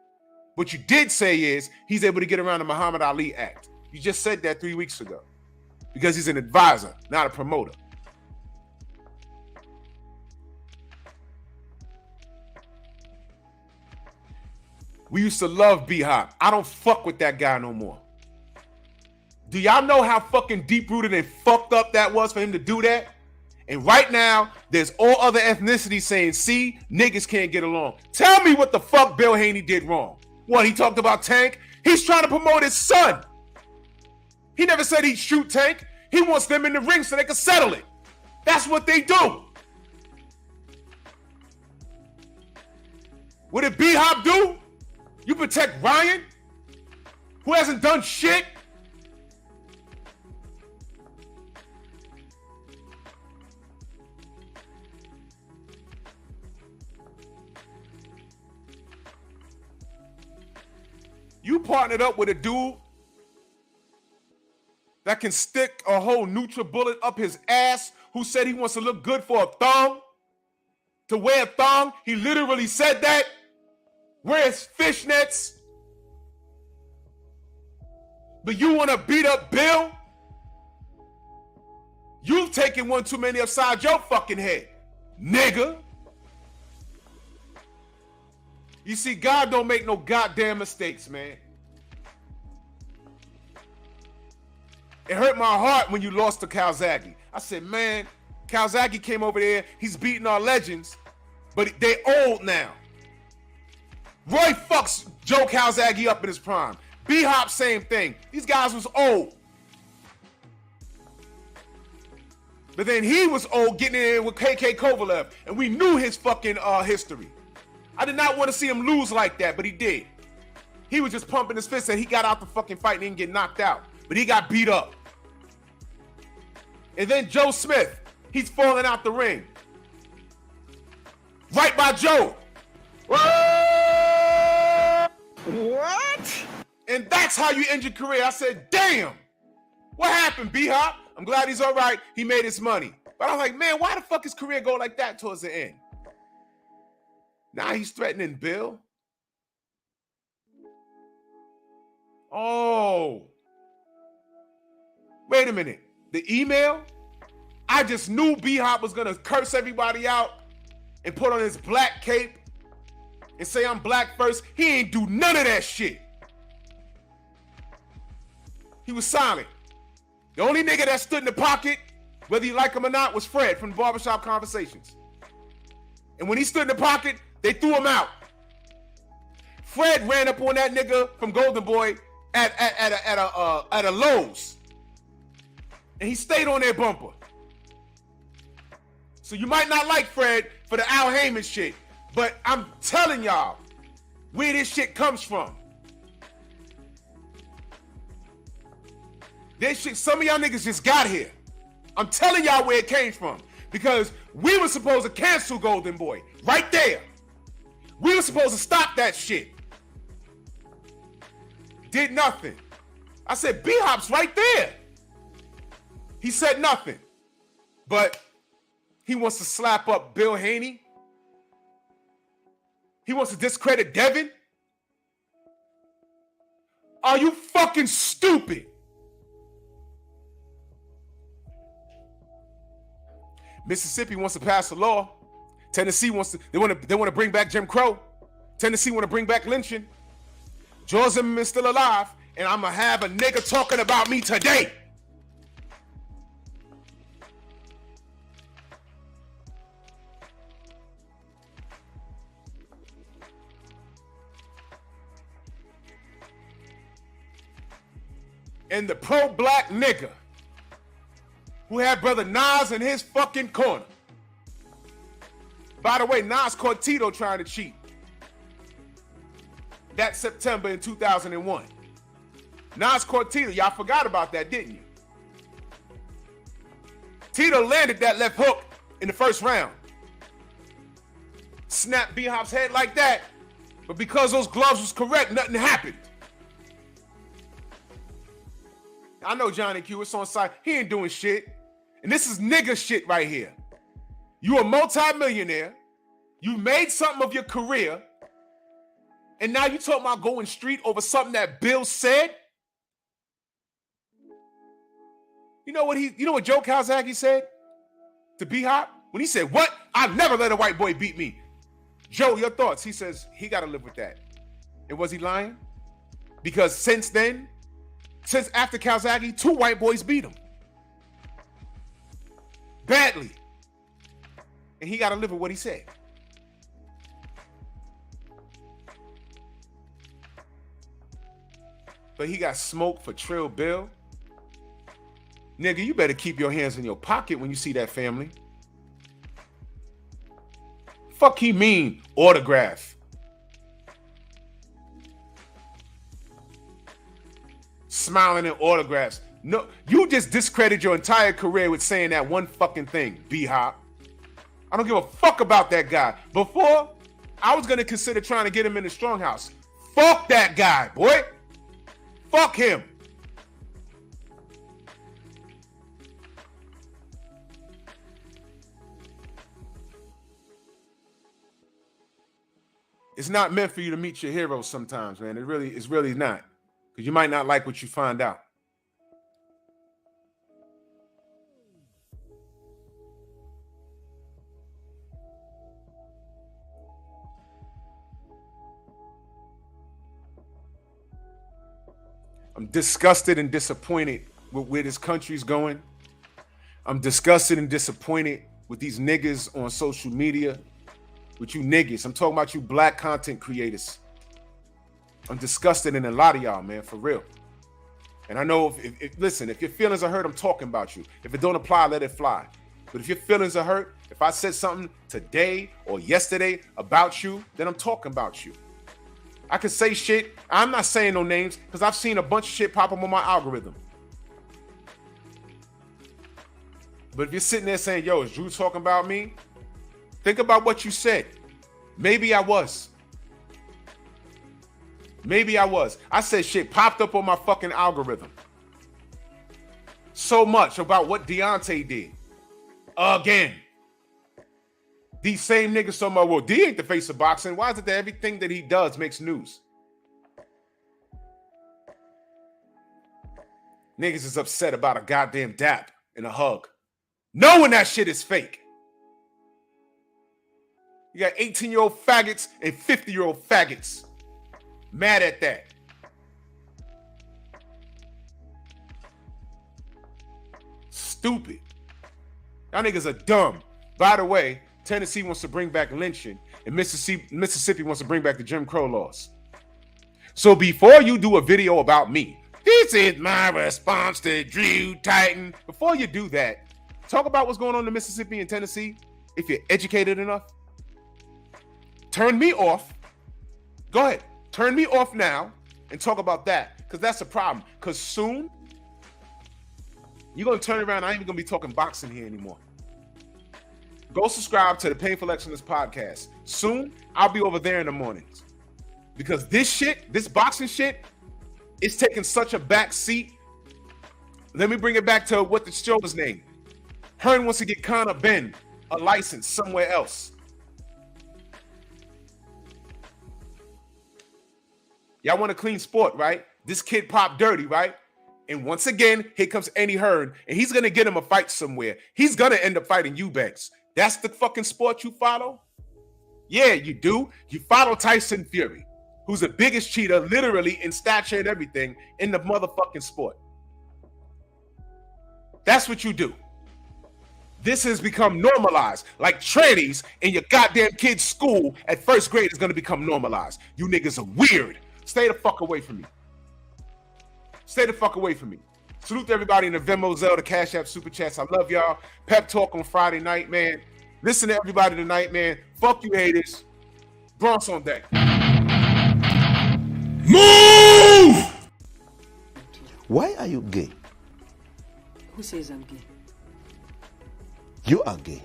What you did say is he's able to get around the Muhammad Ali Act. You just said that 3 weeks ago because he's an advisor, not a promoter. We used to love B-Hop. I don't fuck with that guy no more. Do y'all know how fucking deep-rooted and fucked up that was for him to do that? And right now, there's all other ethnicities saying, see, niggas can't get along. Tell me what the fuck Bill Haney did wrong. What, he talked about Tank? He's trying to promote his son. He never said he'd shoot Tank. He wants them in the ring so they can settle it. That's what they do. What did B-Hop do? You protect Ryan, who hasn't done shit? You partnered up with a dude that can stick a whole NutriBullet up his ass, who said he wants to look good for a thong, to wear a thong. He literally said that. Wears fishnets. But you want to beat up Bill? You've taken one too many upside your fucking head, nigga. You see, God don't make no goddamn mistakes, man. It hurt my heart when you lost to Calzaghe. I said, man, Calzaghe came over there. He's beating our legends, but they old now. Roy fucks Joe Calzaghe up in his prime. B-Hop, same thing. These guys was old. But then he was old getting in with KK Kovalev, and we knew his fucking history. I did not want to see him lose like that, but he did. He was just pumping his fist and he got out the fucking fight and didn't get knocked out. But he got beat up. And then Joe Smith, he's falling out the ring. Right by Joe. What? And that's how you end your career. I said, damn. What happened, B-Hop? I'm glad he's all right. He made his money. But I was like, man, why the fuck his career go like that towards the end? Now he's threatening Bill. Oh. Wait a minute. The email? I just knew B-Hop was going to curse everybody out and put on his black cape and say I'm black first. He ain't do none of that shit. He was silent. The only nigga that stood in the pocket, whether you like him or not, was Fred from the Barbershop Conversations. And when he stood in the pocket, they threw him out. Fred ran up on that nigga from Golden Boy at a Lowe's. And he stayed on their bumper. So you might not like Fred for the Al Heyman shit, but I'm telling y'all where this shit comes from. This shit, some of y'all niggas just got here. I'm telling y'all where it came from. Because we were supposed to cancel Golden Boy. Right there. We were supposed to stop that shit. Did nothing. I said, B-Hop's right there. He said nothing. But he wants to slap up Bill Haney. He wants to discredit Devin. Are you fucking stupid? Mississippi wants to pass a law. Tennessee wants to. They want to bring back Jim Crow. Tennessee want to bring back lynching. George Zimmerman's still alive, and I'm gonna have a nigga talking about me today. And the pro-black nigga who had brother Nas in his fucking corner. By the way, Nas caught Tito trying to cheat. That September in 2001. Nas caught Tito. Y'all forgot about that, didn't you? Tito landed that left hook in the first round. Snapped B-Hop's head like that. But because those gloves was correct, nothing happened. I know Johnny Q, it's on site. He ain't doing shit. And this is nigga shit right here. You a multi-millionaire. You made something of your career. And now you talking about going street over something that Bill said? You know what Joe Calzaghe said to B-Hop? When he said, what? I've never let a white boy beat me. Joe, your thoughts? He says, he got to live with that. And was he lying? Because since after Calzaghe, 2 white boys beat him. Badly. And he got to live with what he said. But he got smoked for Trill Bill. Nigga, you better keep your hands in your pocket when you see that family. Fuck he mean, autograph. Smiling in autographs. No, you just discredited your entire career with saying that one fucking thing, B-Hop. I don't give a fuck about that guy. Before, I was gonna consider trying to get him in the Stronghouse. Fuck that guy, boy. Fuck him. It's not meant for you to meet your heroes sometimes, man. It's really not. Because you might not like what you find out. I'm disgusted and disappointed with where this country's going. I'm disgusted and disappointed with these niggas on social media. With you niggas. I'm talking about you black content creators. I'm disgusted in a lot of y'all, man, for real. And I know, listen, if your feelings are hurt, I'm talking about you. If it don't apply, let it fly. But if your feelings are hurt, if I said something today or yesterday about you, then I'm talking about you. I could say shit. I'm not saying no names because I've seen a bunch of shit pop up on my algorithm. But if you're sitting there saying, yo, is Drew talking about me? Think about what you said. Maybe I was. Maybe I was. I said shit popped up on my fucking algorithm. So much about what Deontay did. Again. These same niggas talking about, well, D ain't the face of boxing. Why is it that everything that he does makes news? Niggas is upset about a goddamn dap and a hug, knowing that shit is fake. You got 18-year-old faggots and 50-year-old faggots mad at that. Stupid. Y'all niggas are dumb. By the way, Tennessee wants to bring back lynching, and Mississippi wants to bring back the Jim Crow laws. So before you do a video about me, this is my response to Drew Titan. Before you do that, talk about what's going on in Mississippi and Tennessee. If you're educated enough, turn me off. Go ahead, turn me off now and talk about that, because that's a problem. Because soon you're gonna turn around. I ain't even gonna be talking boxing here anymore. Go subscribe to the Painful Excellence podcast. Soon, I'll be over there in the mornings. Because this shit, this boxing shit, is taking such a back seat. Let me bring it back to what the show was named. Hearn wants to get Conor Benn a license somewhere else. Y'all want a clean sport, right? This kid popped dirty, right? And once again, here comes Eddie Hearn, and he's going to get him a fight somewhere. He's going to end up fighting Eubanks. That's the fucking sport you follow? Yeah, you do. You follow Tyson Fury, who's the biggest cheater, literally in stature and everything, in the motherfucking sport. That's what you do. This has become normalized. Like trannies in your goddamn kid's school at first grade is going to become normalized. You niggas are weird. Stay the fuck away from me. Stay the fuck away from me. Salute to everybody in the Venmo, Zelda, Cash App, Super Chats. I love y'all. Pep Talk on Friday night, man. Listen to everybody tonight, man. Fuck you haters. Bronx on deck. Move! Why are you gay? Who says I'm gay? You are gay.